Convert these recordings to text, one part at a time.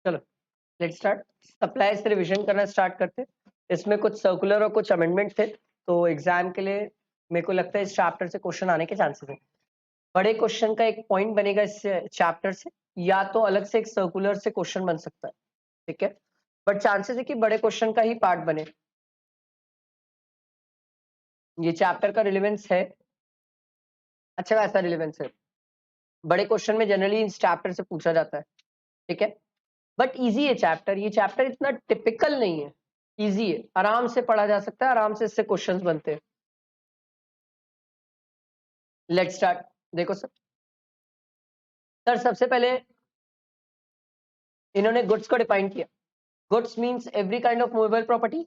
चलो let's start. Supply से revision करना स्टार्ट करते। इसमें कुछ सर्कुलर और कुछ अमेंडमेंट थे, तो एग्जाम के लिए मेरे को लगता है इस चैप्टर से क्वेश्चन आने के चांसेस है। बड़े क्वेश्चन का एक पॉइंट बनेगा इस चैप्टर से, या तो अलग से एक सर्कुलर से क्वेश्चन बन सकता है, ठीक है, बट चांसेस है कि बड़े क्वेश्चन का ही पार्ट बने। ये चैप्टर का रिलेवेंस है, अच्छा खासा रिलेवेंस है। बड़े क्वेश्चन में जनरली इस चैप्टर से पूछा जाता है, ठीक है, बट इजी है चैप्टर। ये चैप्टर इतना टिपिकल नहीं है, इजी है, आराम से पढ़ा जा सकता है, आराम से इससे क्वेश्चंस बनते हैं। Let's start. देखो सर सबसे पहले इन्होंने गुड्स को डिफाइन किया। Goods means every kind of movable property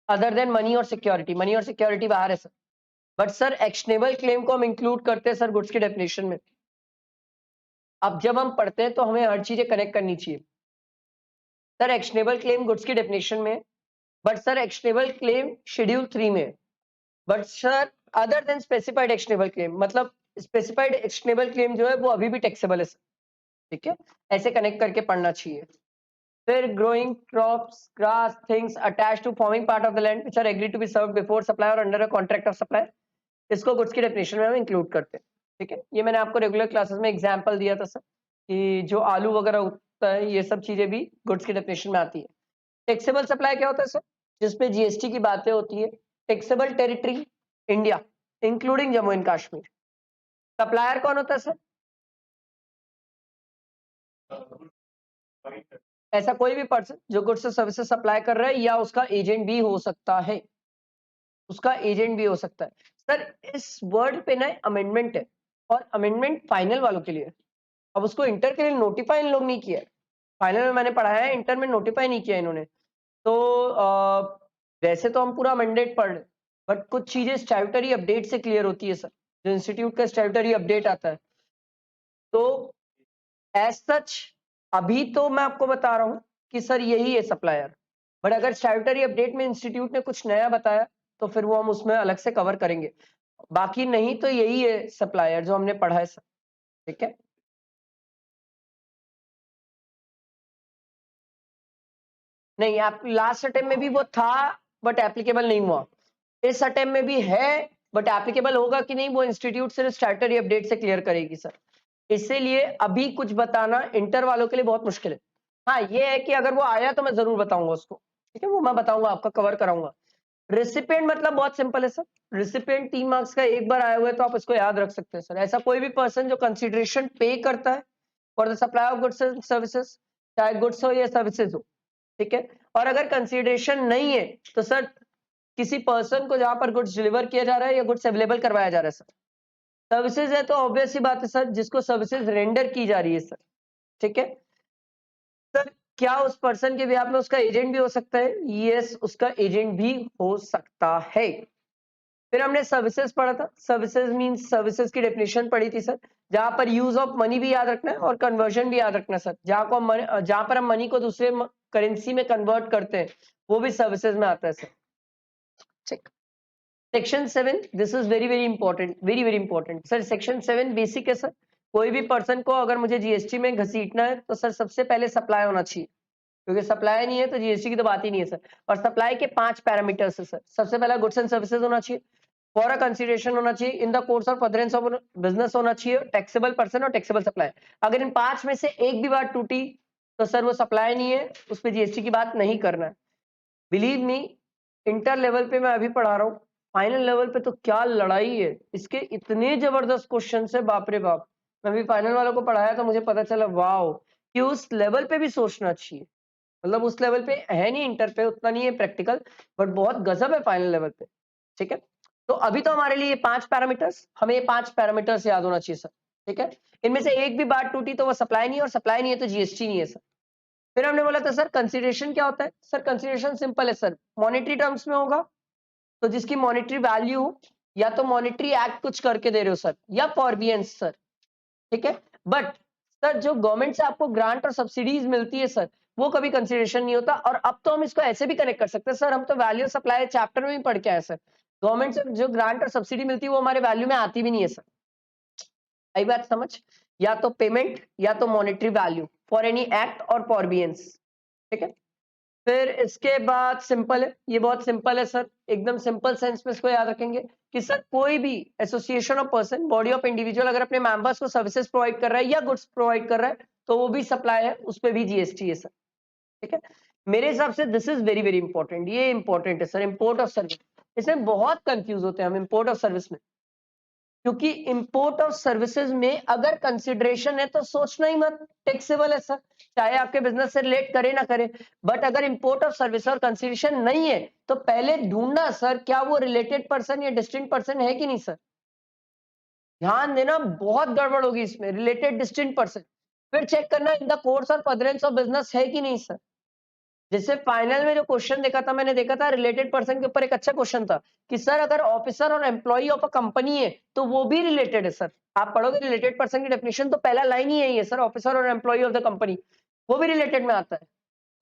other than money और सिक्योरिटी। मनी और सिक्योरिटी बाहर है sir, but sir actionable claim को हम इंक्लूड करते हैं सर गुड्स की डेफिनेशन में। अब जब हम पढ़ते हैं तो हमें हर चीजें कनेक्ट करनी चाहिए। सर एक्शनेबल क्लेम गुड्स की डेफिनेशन में, but sir actionable claim schedule 3 में, but sir other than specified actionable claim, मतलब स्पेसिफाइड एक्शनेबल क्लेम जो है वो अभी भी टैक्सेबल है सर, ठीक है, ऐसे कनेक्ट करके पढ़ना चाहिए। फिर growing crops, grass, things attached to forming part of the land which are agreed to be served before supply और under a contract of supply, इसको गुड्स की डेफिनेशन में हम इंक्लूड करते हैं, ठीक है। ये मैंने आपको रेगुलर क्लासेस में एग्जांपल दिया था सर, कि जो आलू वगैरह उगता है ये सब चीजें भी गुड्स की डेफिनेशन में आती है। टैक्सेबल सप्लाई क्या होता है सर? जिसपे जीएसटी की बातें होती है। Taxable territory India including Jammu and Kashmir. Supplier कौन होता है सर? ऐसा कोई भी पर्सन जो गुड्स और सर्विसेज सप्लाई कर रहा है या उसका एजेंट भी हो सकता है, उसका एजेंट भी हो सकता है। सर इस वर्ड पे ना अमेंडमेंट है, और अमेंडमेंट फाइनल वालों के लिए। अब उसको इंटर के लिए नोटिफाई इन लोग नहीं किया है, फाइनल में मैंने पढ़ाया है, इंटर में नोटिफाई नहीं किया इन्होंने। तो वैसे तो हम पूरा मैंडेट पढ़ रहे, बट कुछ चीजें स्टैट्यूटरी अपडेट से क्लियर होती है सर, जो इंस्टीट्यूट का स्टैट्यूटरी अपडेट आता है। तो एज सच अभी तो मैं आपको बता रहा हूं कि सर यही है सप्लायर, बट अगर स्टैट्यूटरी अपडेट में इंस्टीट्यूट ने कुछ नया बताया तो फिर वो हम उसमें अलग से कवर करेंगे, बाकी नहीं तो यही है सप्लायर जो हमने पढ़ा है सर, ठीक है। नहीं, आप लास्ट अटेम्प्ट में भी वो था बट एप्लीकेबल नहीं हुआ, इस अटेम्प्ट में भी है बट एप्लीकेबल होगा कि नहीं वो इंस्टीट्यूट सिर्फ स्टैट्यूटरी अपडेट से क्लियर करेगी सर, इसीलिए अभी कुछ बताना इंटर वालों के लिए बहुत मुश्किल है। हाँ ये है कि अगर वो आया तो मैं जरूर बताऊंगा उसको, ठीक है, वो मैं बताऊंगा, आपका कवर कराऊंगा। रेसिपिएंट मतलब बहुत सिंपल है सर, रेसिपिएंट 3 मार्क्स का एक बार आया हुआ है तो आप इसको याद रख सकते हैं सर। ऐसा कोई भी पर्सन जो कंसिडरेशन पे करता है for the supply of goods and services, चाहे गुड्स हो या सर्विसेज हो, ठीक है। और अगर कंसिडरेशन नहीं है तो सर किसी पर्सन को जहां पर गुड्स डिलीवर किया जा रहा है या गुड्स अवेलेबल करवाया जा रहा है सर। सर्विसेज है तो ऑब्वियस सी बात है सर, जिसको सर्विसेज रेंडर की जा रही है सर, ठीक है। सर क्या उस पर्सन के बिहाफ में उसका एजेंट भी हो सकता है? यस, उसका एजेंट भी हो सकता है। फिर हमने सर्विसेज पढ़ा था, सर्विसेज मींस सर्विसेज की डेफिनेशन पढ़ी थी सर, जहां पर यूज ऑफ मनी भी याद रखना है और कन्वर्जन भी याद रखना है सर। जहां पर हम मनी को दूसरे करेंसी में कन्वर्ट करते हैं वो भी सर्विसेज में आता है सर, ठीक। Section 7, this is very very important, very very important sir. Section 7 basic है सर। कोई भी पर्सन को अगर मुझे जीएसटी में घसीटना है तो सर सबसे पहले सप्लाई होना चाहिए, क्योंकि सप्लाई नहीं है तो जीएसटी की तो बात ही नहीं है सर। और सप्लाई के 5 पैरामीटर्स है सर। सबसे पहला गुड्स एंड सर्विसेज होना चाहिए, फॉर अ कंसीडरेशन होना चाहिए, इन the course of furtherance of business होना चाहिए, टैक्सेबल पर्सन और टैक्सेबल सप्लाई। अगर इन 5 में से एक भी बात टूटी तो सर वो सप्लाई नहीं है, उस पर जीएसटी की बात नहीं करना है। बिलीव मी, इंटर लेवल पे मैं अभी पढ़ा रहा हूँ, फाइनल लेवल पे तो क्या लड़ाई है, इसके इतने जबरदस्त क्वेश्चन है, बाप रे बाप। मैं अभी फाइनल वालों को पढ़ाया तो मुझे पता चला वाओ, कि उस लेवल पे भी सोचना चाहिए। मतलब उस लेवल पे है नहीं, इंटर पे उतना नहीं है प्रैक्टिकल, बट बहुत गजब है फाइनल लेवल पे, ठीक है। तो अभी तो हमारे लिए ये 5 पैरामीटर्स, हमें ये 5 पैरामीटर्स याद होना चाहिए सर, ठीक है। इनमें से एक भी बात टूटी तो वो सप्लाई नहीं है, और सप्लाई नहीं है तो जीएसटी नहीं है सर। फिर हमने बोला था सर कंसीडरेशन क्या होता है? सर कंसीडरेशन सिंपल है सर, मॉनेटरी टर्म्स में होगा तो जिसकी मॉनेटरी वैल्यू हो, या तो मॉनेटरी एक्ट कुछ करके दे रहे हो सर, या फॉरबियंस सर, ठीक है। बट सर जो गवर्नमेंट से आपको ग्रांट और सब्सिडीज मिलती है सर, वो कभी कंसीडरेशन नहीं होता। और अब तो हम इसको ऐसे भी कनेक्ट कर सकते हैं सर, हम तो वैल्यू सप्लाई चैप्टर में भी पढ़ के आए सर, गवर्नमेंट से जो ग्रांट और सब्सिडी मिलती है वो हमारे वैल्यू में आती भी नहीं है सर। आई बात समझ? या तो पेमेंट या तो monetary value for any act और फॉरबियंस, ठीक है। फिर इसके बाद सिंपल है, ये बहुत सिंपल है सर, एकदम सिंपल सेंस में इसको याद रखेंगे कि सर कोई भी association of person, body of individual अगर अपने मेंबर्स को सर्विसेज प्रोवाइड कर रहा है या गुड्स प्रोवाइड कर रहा है तो वो भी सप्लाई है, उस पर भी जीएसटी है सर। ठीक है, मेरे हिसाब से this is very very important, ये इंपॉर्टेंट है सर। इंपोर्ट ऑफ सर्विस, इसमें बहुत कंफ्यूज होते हैं हम इंपोर्ट ऑफ सर्विस में, क्योंकि इंपोर्ट ऑफ सर्विसेज में अगर कंसिडरेशन है तो सोचना ही मत, टैक्सेबल है सर, चाहे आपके बिजनेस से रिलेट करे ना करे। बट अगर इंपोर्ट ऑफ सर्विस और कंसिडरेशन नहीं है तो पहले ढूंढना सर क्या वो रिलेटेड पर्सन या डिस्टिंक्ट पर्सन है कि नहीं सर। ध्यान देना, बहुत गड़बड़ होगी इसमें, रिलेटेड डिस्टिंक्ट पर्सन। फिर चेक करना इन द कोर्स और फर्दरेंस ऑफ बिजनेस है कि नहीं सर। जैसे फाइनल में जो क्वेश्चन देखा था, मैंने देखा था रिलेटेड पर्सन के ऊपर एक अच्छा क्वेश्चन था कि सर अगर ऑफिसर और एम्प्लॉय ऑफ अ कंपनी है तो वो भी रिलेटेड है सर। आप पढ़ोगे रिलेटेड पर्सन की डेफिनेशन तो पहला लाइन ही यही है सर, ऑफिसर और एम्प्लॉय ऑफ द कंपनी, वो भी रिलेटेड में आता है।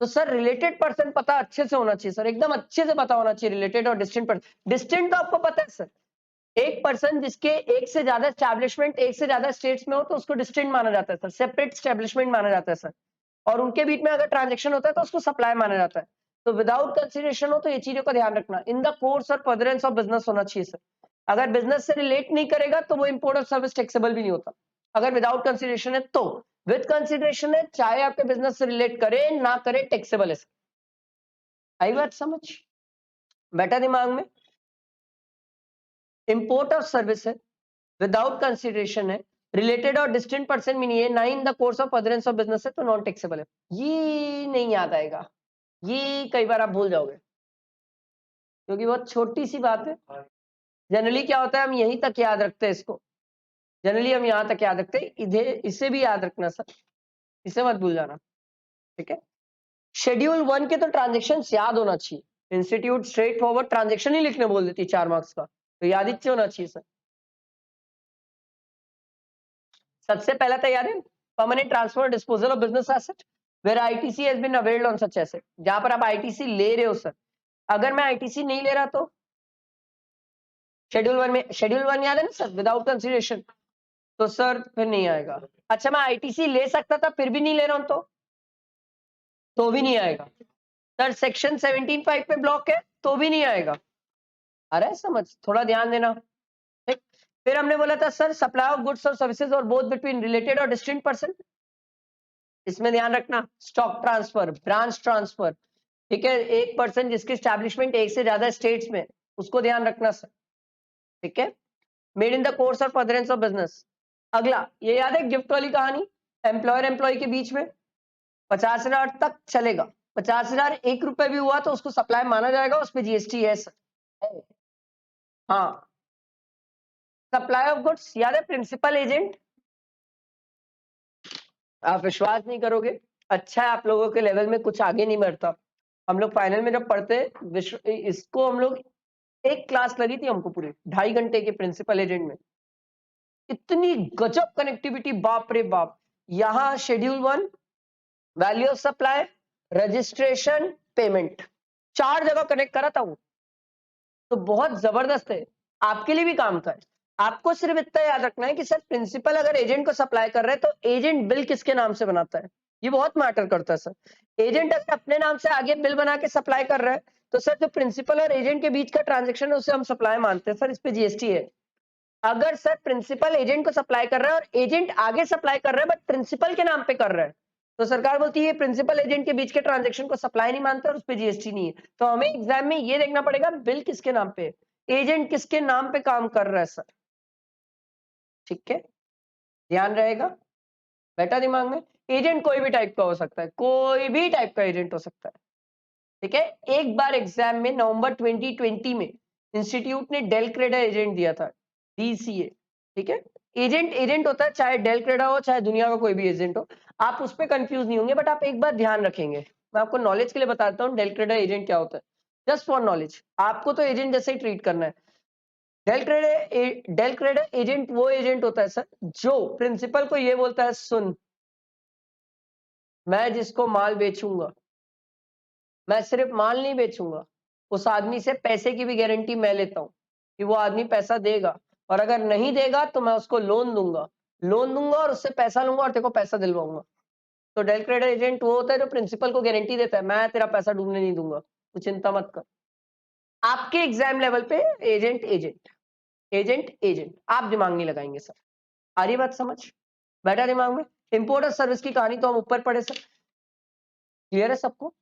तो सर रिलेटेड पर्सन पता अच्छे से होना चाहिए सर, एकदम अच्छे से पता होना चाहिए रिलेटेड और डिस्टिंक्ट पर्सन। डिस्टिंक्ट तो आपको पता है सर, एक पर्सन जिसके एक से ज्यादा एस्टैब्लिशमेंट एक से ज्यादा स्टेट्स में हो तो उसको डिस्टिंक्ट माना जाता है सर, सेपरेट एस्टैब्लिशमेंट माना जाता है सर। और उनके बीच में अगर ट्रांजेक्शन होता है तो उसको सप्लाई माना जाता है। तो विदाउट कंसिडरेशन हो तो ये चीजों का ध्यान रखना, इन द कोर्स और फर्दरेंस ऑफ बिजनेस होना चाहिए सर। अगर बिजनेस से रिलेट नहीं करेगा तो वो इंपोर्ट ऑफ सर्विस टैक्सेबल भी नहीं होता, अगर विदाउट कंसिडरेशन है तो। विद कंसिडरेशन है, चाहे आपके बिजनेस से रिलेट करे ना करे, टैक्सेबल है सर। आई बात समझ, बैठा दिमाग में। इंपोर्ट ऑफ सर्विस है, विदाउट कंसिडरेशन है, रिलेटेड और डिस्टिंक्ट पर्सन भी नहीं है, ना इन the course of furtherance of business है तो नॉन टैक्सेबल है। ये नहीं याद आएगा, ये कई बार आप भूल जाओगे क्योंकि बहुत छोटी सी बात है। जनरली क्या होता है, हम यहीं तक याद रखते हैं इसको, जनरली हम यहाँ तक याद रखते हैं, इधर इसे भी याद रखना सर, इसे मत भूल जाना। ठीक है, शेड्यूल 1 के तो ट्रांजेक्शन याद होना चाहिए, इंस्टीट्यूट स्ट्रेट फॉरवर्ड ट्रांजेक्शन ही लिखने बोल देती 4 मार्क्स का, तो याद ही होना चाहिए सर। सबसे पहला तैयार है permanent transfer disposal of business asset where ITC has been availed on such asset, जहां पर आप आईटीसी ले रहे हो सर। अगर मैं आईटीसी नहीं ले रहा तो शेड्यूल 1 में, शेड्यूल 1 याद है ना सर, विदाउट कंसीडरेशन, तो सर फिर नहीं आएगा। अच्छा, मैं आईटीसी ले सकता था फिर भी नहीं ले रहा हूं तो भी नहीं आएगा सर। सेक्शन 17(5) पे ब्लॉक है तो भी नहीं आएगा। अरे समझ, थोड़ा ध्यान देना। ठीक, फिर हमने बोला था सर सप्लाई ऑफ गुड्स और सर्विसेज और बोथ बिटवीन रिलेटेड और डिस्टिंक्ट पर्सन, इसमें ध्यान रखना। स्टॉक ट्रांसफर, ब्रांच ट्रांसफर, ठीक है, एक पर्सन जिसकी एस्टैब्लिशमेंट एक से ज्यादा स्टेट्स में, उसको ध्यान रखना सर। ठीक है, made in the course of furtherance of business. अगला ये याद है गिफ्ट वाली कहानी, एम्प्लॉयर एम्प्लॉय के बीच में 50,000 तक चलेगा, 50,000 1 रुपए भी हुआ तो उसको सप्लाई माना जाएगा, उस पर जीएसटी है सर। हाँ, सप्लाई ऑफ गुड्स याद है, प्रिंसिपल एजेंट, आप विश्वास नहीं करोगे, अच्छा है आप लोगों के लेवल में कुछ आगे नहीं बढ़ता। हम लोग फाइनल में जब पढ़ते इसको, हम लोग एक क्लास लगी थी हमको पूरी 2.5 घंटे के प्रिंसिपल एजेंट में, इतनी गजब कनेक्टिविटी, बाप रे बाप। यहाँ schedule 1, value of supply, registration, payment, 4 जगह कनेक्ट करा था वो, तो बहुत जबरदस्त है, आपके लिए भी काम का है। आपको सिर्फ इतना याद रखना है कि सर प्रिंसिपल अगर एजेंट को सप्लाई कर रहे हैं तो एजेंट बिल किसके नाम से बनाता है, ये बहुत मैटर करता है सर। एजेंट अगर अपने नाम से आगे बिल बना के सप्लाई कर रहा है तो सर जो प्रिंसिपल और एजेंट के बीच का ट्रांजेक्शन है उसे हम सप्लाई मानते हैं सर, इस पे जीएसटी है। अगर सर प्रिंसिपल एजेंट को सप्लाई कर रहा है और एजेंट आगे सप्लाई कर रहा है बट प्रिंसिपल के नाम पे कर रहा है, तो सरकार बोलती है प्रिंसिपल एजेंट के बीच के ट्रांजेक्शन को सप्लाई नहीं मानते और उस पर जीएसटी नहीं है। तो हमें एग्जाम में ये देखना पड़ेगा बिल किसके नाम पे, एजेंट किसके नाम पे काम कर रहा है सर। ठीक है, ध्यान रहेगा, बैठा दिमाग में। एजेंट कोई भी टाइप का हो सकता है, कोई भी टाइप का एजेंट हो सकता है। ठीक है, एक बार एग्जाम में नवंबर 2020 में इंस्टीट्यूट ने डेल क्रेडा एजेंट दिया था, डीसीए। ठीक है, एजेंट एजेंट होता है, चाहे डेल क्रेडा हो चाहे दुनिया का कोई भी एजेंट हो, आप उस पर कंफ्यूज नहीं होंगे। बट आप एक बार ध्यान रखेंगे, मैं आपको नॉलेज के लिए बताता हूँ डेल क्रेडा एजेंट क्या होता है, जस्ट फॉर नॉलेज। आपको तो एजेंट जैसे ही ट्रीट करना है। डेल क्रेडा एजेंट वो एजेंट होता है सर जो प्रिंसिपल को ये बोलता है, सुन मैं जिसको माल बेचूंगा, मैं सिर्फ माल नहीं बेचूंगा, उस आदमी से पैसे की भी गारंटी मैं लेता हूं कि वो आदमी पैसा देगा, और अगर नहीं देगा तो मैं उसको लोन दूंगा और उससे पैसा लूंगा और तेरे को पैसा दिलवाऊंगा। तो डेल क्रेडिट एजेंट वो होता है जो प्रिंसिपल को गारंटी देता है, मैं तेरा पैसा डूबने नहीं दूंगा, तो चिंता मत कर। आपके एग्जाम लेवल पे एजेंट एजेंट एजेंट एजेंट आप दिमाग नहीं लगाएंगे सर। आ रही बात समझ? बैठा दिमाग में? इंपोर्ट और सर्विस की कहानी तो हम ऊपर पढ़े सर, क्लियर है सबको?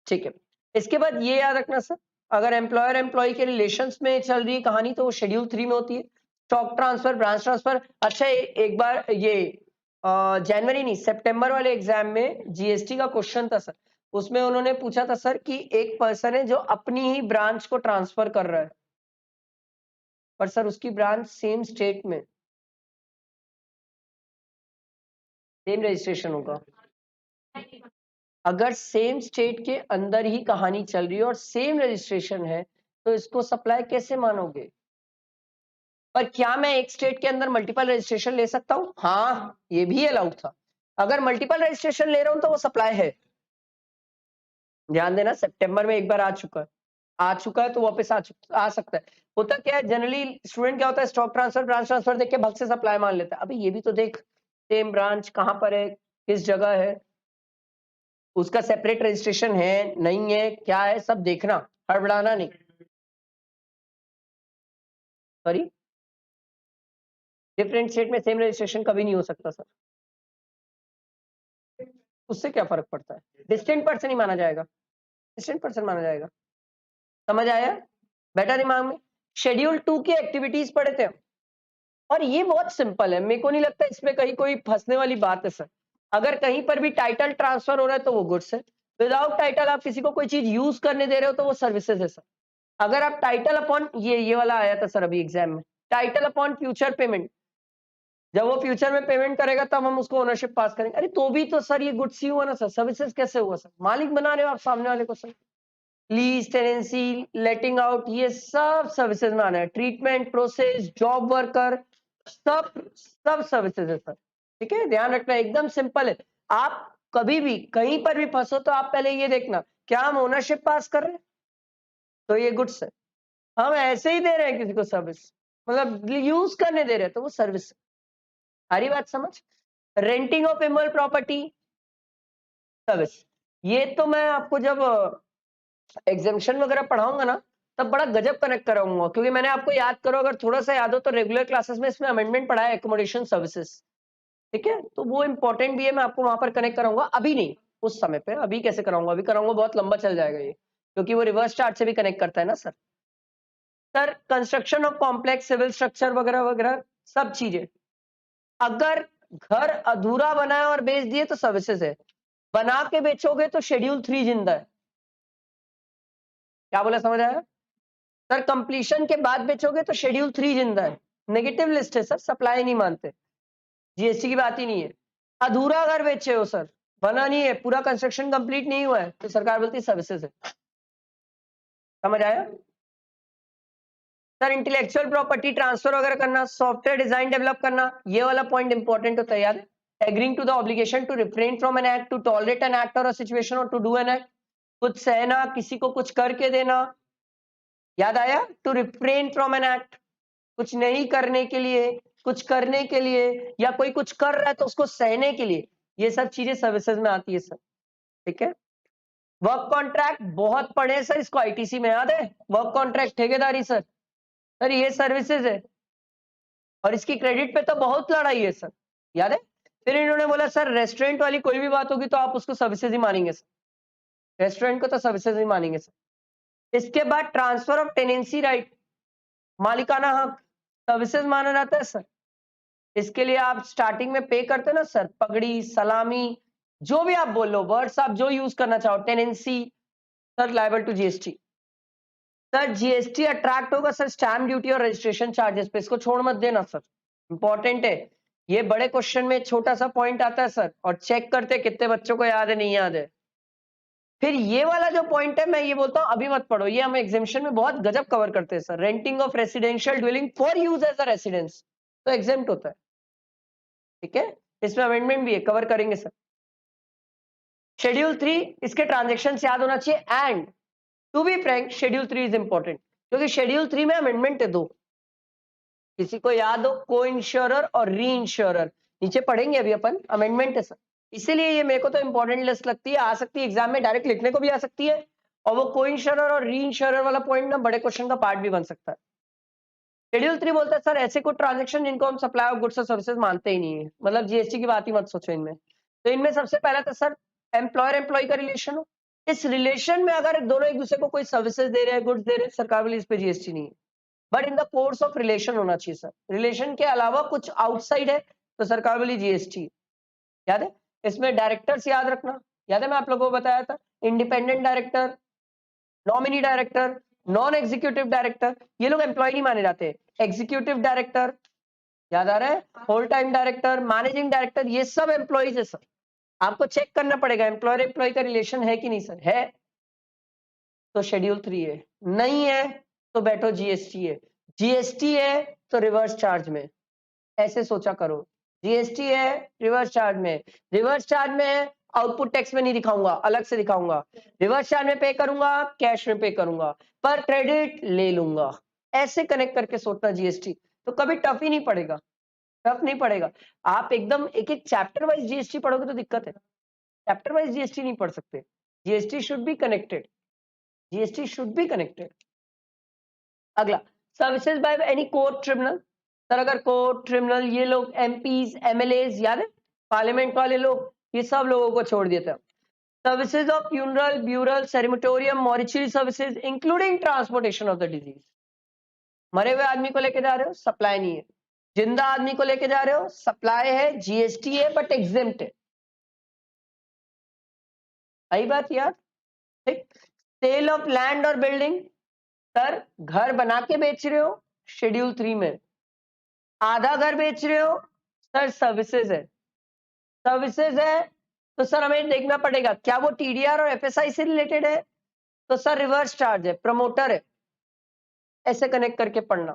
ठीक है, इसके बाद ये याद रखना सर, अगर एम्प्लॉयर एम्प्लॉय के रिलेशंस में चल रही कहानी तो वो शेड्यूल 3 में होती है। Stock transfer, branch transfer. अच्छा एक बार ये जनवरी नहीं सितंबर वाले एग्जाम में जीएसटी का क्वेश्चन था सर, उसमें उन्होंने पूछा था सर कि एक पर्सन है जो अपनी ही ब्रांच को ट्रांसफर कर रहा है, पर सर उसकी ब्रांच सेम स्टेट में, सेम रजिस्ट्रेशन होगा। अगर सेम स्टेट के अंदर ही कहानी चल रही है और सेम रजिस्ट्रेशन है तो इसको सप्लाई कैसे मानोगे? पर क्या मैं एक स्टेट के अंदर मल्टीपल रजिस्ट्रेशन ले सकता हूं? हाँ, ये भी अलाउड था। अगर मल्टीपल रजिस्ट्रेशन ले रहा हूं तो वो सप्लाई है। ध्यान देना, सितंबर में एक बार आ चुका है तो वापस आ सकता है। होता क्या है जनरली स्टूडेंट, क्या होता है स्टॉक ट्रांसफर ब्रांच ट्रांसफर देख के भग से सप्लाई मान लेता है। अभी ये भी तो देख, सेम ब्रांच कहां पर है, किस जगह है, उसका सेपरेट रजिस्ट्रेशन है नहीं है, क्या है, सब देखना, हड़बड़ाना नहीं। सॉरी, डिफरेंट स्टेट में सेम रजिस्ट्रेशन कभी नहीं हो सकता सर। उससे क्या फर्क पड़ता है? डिस्टेंट पर्सन ही माना जाएगा, डिस्टेंट पर्सन माना जाएगा। समझ आया? बैठा दिमाग में? शेड्यूल 2 की एक्टिविटीज पढ़े थे और ये बहुत सिंपल है, मेरे को नहीं लगता इसमें कहीं कोई फंसने वाली बात है सर। अगर कहीं पर भी टाइटल ट्रांसफर हो रहा है तो वो गुड्स है, विदाउट टाइटल आप किसी को कोई चीज यूज करने दे रहे हो तो वो सर्विसेज है सर। अगर आप टाइटल अपॉन ये वाला आया था सर अभी एग्जाम में, टाइटल अपॉन फ्यूचर पेमेंट, जब वो फ्यूचर में पेमेंट करेगा तब हम उसको ओनरशिप पास करेंगे। अरे तो भी तो सर ये गुड्स ही हुआ ना सर, सर्विसेज कैसे हुआ सर? मालिक बना रहे हो आप सामने वाले को सर। लीज, टेनेंसी, लेटिंग आउट, ये सब सर्विसेज में आना है। ट्रीटमेंट, प्रोसेस, जॉब वर्कर, सब सब सर्विसेज है सर। ठीक है, ध्यान रखना, एकदम सिंपल है। आप कभी भी कहीं पर भी फंसो तो आप पहले ये देखना, क्या हम ओनरशिप पास कर रहे हैं तो ये गुड्स है, हम ऐसे ही दे रहे हैं किसी को सर्विस, मतलब यूज करने दे रहे हैं तो वो सर्विस है। सारी बात समझ? Renting of immovable property service, ये तो मैं आपको जब एग्जामिशन वगैरह पढ़ाऊंगा ना तब बड़ा गजब कनेक्ट कराऊंगा, क्योंकि मैंने आपको याद करो, अगर थोड़ा सा याद हो तो रेगुलर क्लासेस में इसमें अमेंडमेंट पढ़ा है एकोमोडेशन सर्विसेज। ठीक है, तो वो इंपॉर्टेंट भी है, मैं आपको वहां पर कनेक्ट कराऊंगा, अभी नहीं, उस समय पे। अभी कैसे कराऊंगा? अभी कराऊंगा बहुत लंबा चल जाएगा ये, क्योंकि वो रिवर्स चार्ट से भी कनेक्ट करता है ना sir. Sir construction of complex civil structure वगैरह वगैरह सब चीजें, अगर घर अधूरा बना है और बेच दिए तो सर्विसेज है, बना के बेचोगे तो शेड्यूल 3 जिंदा है। क्या बोला, समझ आया? सर कंप्लीशन के बाद बेचोगे तो शेड्यूल 3 जिंदा है। नेगेटिव लिस्ट है सर, सप्लाई नहीं मानते, जीएसटी की बात ही नहीं है। अधूरा अगर बेचे हो सर, बना नहीं है, पूरा कंस्ट्रक्शन कंप्लीट नहीं हुआ है, तो सरकार बोलती है सर्विसेज है। समझ आया? सर इंटेलेक्चुअल प्रॉपर्टी ट्रांसफर वगैरह करना, सॉफ्टवेयर डिजाइन डेवलप करना, ये वाला पॉइंट इंपॉर्टेंट होता है याद। Agreeing to the obligation to refrain from an act, to tolerate an act और अ सिचुएशन, और टू डू एन एक्ट, कुछ सहना, किसी को कुछ करके देना। याद आया? To refrain from an act, कुछ नहीं करने के लिए, कुछ करने के लिए, या कोई कुछ कर रहा है तो उसको सहने के लिए, ये सब चीजें सर्विसेज में आती है सर। ठीक है, वर्क कॉन्ट्रैक्ट बहुत पढ़े सर, इसको आईटीसी में याद है, वर्क कॉन्ट्रैक्ट ठेकेदारी सर, सर ये सर्विसेज है और इसकी क्रेडिट पे तो बहुत लड़ाई है सर, याद है? फिर इन्होंने बोला सर रेस्टोरेंट वाली कोई भी बात होगी तो आप उसको सर्विसेज ही मानेंगे सर, रेस्टोरेंट को तो सर्विसेज ही मानेंगे सर। इसके बाद ट्रांसफर ऑफ टेनेंसी राइट, मालिकाना हक, सर्विसेज माना जाता है सर। इसके लिए आप स्टार्टिंग में पे करते हो ना सर, पगड़ी, सलामी, जो भी आप बोल लो वर्ड्स, आप जो यूज करना चाहो, tenancy, sir liable to GST. Sir GST attract होगा सर स्टैम्प ड्यूटी और रजिस्ट्रेशन चार्जेस पे, इसको छोड़ मत देना सर, इंपॉर्टेंट है। ये बड़े क्वेश्चन में छोटा सा पॉइंट आता है सर, और चेक करते कितने बच्चों को याद है नहीं याद है। फिर ये वाला जो पॉइंट है, मैं ये बोलता हूं अभी मत पढ़ो, ये हम एग्जामिशन में बहुत गजब कवर करते हैं sir. Renting of residential dwelling for use as a residence, तो एग्जेम्प्ट होता है। ठीक है, इसमें अमेंडमेंट भी है, कवर करेंगे सर। शेड्यूल 3, इसके ट्रांजेक्शन याद होना चाहिए। And to be frank schedule 3 is important, क्योंकि शेड्यूल 3 में अमेंडमेंट है दो, किसी को याद हो, को इंश्योरर और री इंश्योरर, नीचे पढ़ेंगे अभी अपन, अमेंडमेंट है सर। इसीलिए ये मेरे को तो इंपॉर्टेंट लिस्ट लगती है, आ सकती है एग्जाम में, डायरेक्ट लिखने को भी आ सकती है, और वो को इंश्योरर और री इंश्योरर वाला पॉइंट ना बड़े क्वेश्चन का पार्ट भी बन सकता है। शेड्यूल 3 बोलता है सर ऐसे कुछ ट्रांजेक्शन जिनको हम सप्लाई ऑफ गुड्स और सर्विसेज मानते ही नहीं है, मतलब जीएसटी की बात ही मत सोचो इनमें। तो इनमें सबसे पहला तो सर एम्प्लॉयर एम्प्लॉय का रिलेशन हो, इस रिलेशन में अगर दोनों एक दूसरे को कोई सर्विसेज दे रहे हैं, गुड्स दे रहे हैं, सरकार वाली इस पे जीएसटी नहीं है, but in the course of relation होना चाहिए सर। रिलेशन के अलावा कुछ आउटसाइड है तो सरकार वाली जीएसटी। याद है इसमें डायरेक्टर्स याद रखना, याद है मैं आप लोगों को बताया था, independent director, nominee director, non executive director, ये लोग एम्प्लॉय नहीं माने जाते। एग्जीक्यूटिव डायरेक्टर याद आ रहा है, whole time director, managing director, ये सब एम्प्लॉइज है सर। आपको चेक करना पड़ेगा एम्प्लॉयर एम्प्लॉय का रिलेशन है कि नहीं सर, है तो शेड्यूल 3 है, नहीं है तो बैठो जीएसटी है, जीएसटी है तो रिवर्स चार्ज में, ऐसे सोचा करो। जीएसटी है रिवर्स चार्ज में, रिवर्स चार्ज में है आउटपुट टैक्स में नहीं दिखाऊंगा, अलग से दिखाऊंगा, रिवर्स चार्ज में पे करूंगा, कैश में पे करूंगा, पर क्रेडिट ले लूंगा, ऐसे कनेक्ट करके सोचना जीएसटी, तो कभी टफ ही नहीं पड़ेगा, टफ नहीं पड़ेगा। आप एकदम एक एक चैप्टर वाइज जीएसटी पढ़ोगे तो दिक्कत है, चैप्टर वाइज जीएसटी नहीं पढ़ सकते, GST should be connected, GST should be connected. अगला services by any court tribunal, sir अगर कोर्ट ट्रिब्यूनल ये लोग एमपीज एमएलएज याद है पार्लियामेंट वाले लोग, ये सब लोगों को छोड़ दिया था। Services of funeral burial crematorium mortuary services including transportation of the disease, मरे हुए आदमी को लेके जा रहे हो सप्लाई नहीं है, जिंदा आदमी को लेके जा रहे हो सप्लाई है, जीएसटी है बट एग्जेम्प्ट है, आई बात यार, ठीक। सेल ऑफ लैंड और बिल्डिंग, सर घर बना के बेच रहे हो शेड्यूल 3 में, आधा घर बेच रहे हो सर सर्विसेज है, सर्विसेज है तो सर हमें देखना पड़ेगा क्या वो टीडीआर और एफएसआई से रिलेटेड है, तो सर रिवर्स चार्ज है, प्रमोटर है, ऐसे कनेक्ट करके पढ़ना,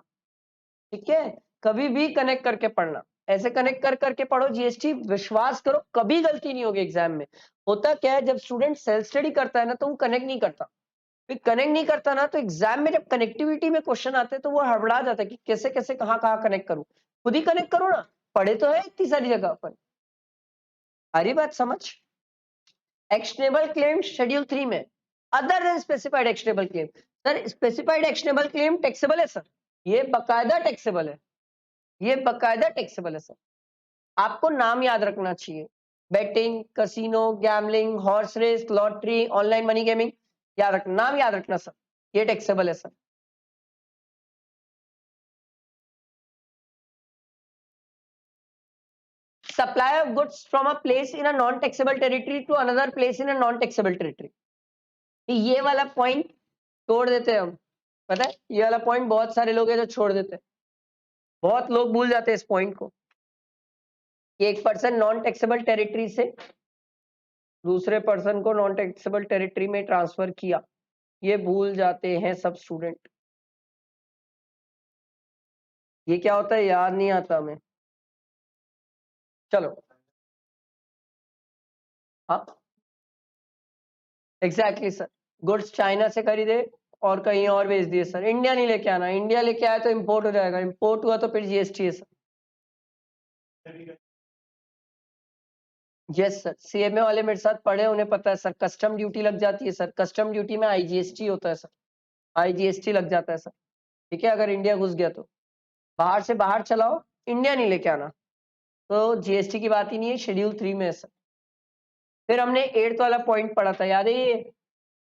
ठीक है, कभी भी कनेक्ट करके पढ़ना, ऐसे कनेक्ट कर करके पढ़ो जीएसटी, विश्वास करो कभी गलती नहीं होगी एग्जाम में। होता क्या है जब स्टूडेंट सेल्फ स्टडी करता है ना तो वो कनेक्ट नहीं करता, फिर कनेक्ट नहीं करता ना तो एग्जाम में जब कनेक्टिविटी में क्वेश्चन आते हैं तो वो हड़बड़ा जाता है कि कैसे कैसे कहाँ कहाँ कनेक्ट करूं, खुद ही कनेक्ट करो ना, पढ़े तो है इतनी सारी जगह पर, आ रही बात समझ। एक्शनेबल क्लेम शेड्यूल 3 में, other than specified actionable claim, sir specified actionable claim taxable है सर, ये बकायदा टैक्सेबल है, ये बकायदा टैक्सेबल है सर, आपको नाम याद रखना चाहिए, betting, casino, gambling, horse race, lottery, online money gaming, याद रखना, नाम याद रखना सर, ये टैक्सेबल है sir. Supply of goods from a place in a non-taxable territory to another place in a non-taxable territory, ये वाला पॉइंट छोड़ देते हैं हम, पता है ये वाला पॉइंट बहुत सारे लोग हैं जो छोड़ देते हैं, बहुत लोग भूल जाते हैं इस पॉइंट को, कि एक पर्सन नॉन टैक्सेबल टेरिटरी से दूसरे पर्सन को नॉन टैक्सेबल टेरिटरी में ट्रांसफर किया, ये भूल जाते हैं सब स्टूडेंट, ये क्या होता है याद नहीं आता हमें। चलो हाँ एग्जैक्टली सर, गुड्स चाइना से खरीदे और कहीं और भेज दिए सर, इंडिया नहीं लेके आना, इंडिया लेके आया तो इंपोर्ट हो जाएगा, इंपोर्ट हुआ तो फिर जीएसटी है सर। यस सर, सीएमए वाले मेरे साथ पढ़े, उन्हें पता है सर, कस्टम ड्यूटी लग जाती है सर, कस्टम ड्यूटी में आईजीएसटी होता है सर, आईजीएसटी लग जाता है सर, ठीक है, अगर इंडिया घुस गया तो, बाहर से बाहर चलाओ, इंडिया नहीं लेके आना, तो जीएसटी की बात ही नहीं है, शेड्यूल 3 में है सर। फिर हमने 8th वाला पॉइंट पढ़ा था, याद है ये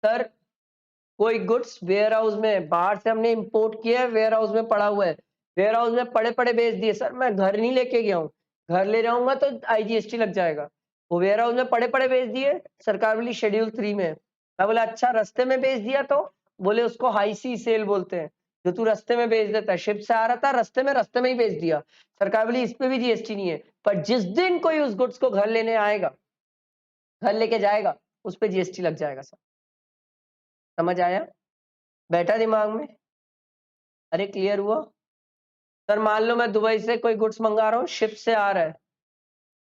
सर, कोई गुड्स वेयर हाउस में बाहर से हमने इंपोर्ट किया है, वेयर हाउस में पड़ा हुआ है, वेयर हाउस में पड़े पड़े बेच दिए सर, मैं घर नहीं लेके गया हूँ, घर ले जाऊंगा तो आईजीएसटी लग जाएगा, वो वेयर हाउस में पड़े पड़े बेच दिए, सरकार बोली शेड्यूल 3 में, मैं बोला अच्छा रास्ते में बेच दिया तो, बोले उसको हाई सी सेल बोलते हैं, जो तू रास्ते में बेच देता है, शिप से आ रहा था रास्ते में ही बेच दिया, सरकार बोली इस पे भी जीएसटी नहीं है, पर जिस दिन कोई उस गुड्स को घर लेने आएगा, घर लेके जाएगा, उस पे जीएसटी लग जाएगा सर, समझ आया, बैठा दिमाग में, अरे क्लियर हुआ सर। मान लो मैं दुबई से कोई गुड्स मंगा रहा हूँ, शिप से आ रहा है,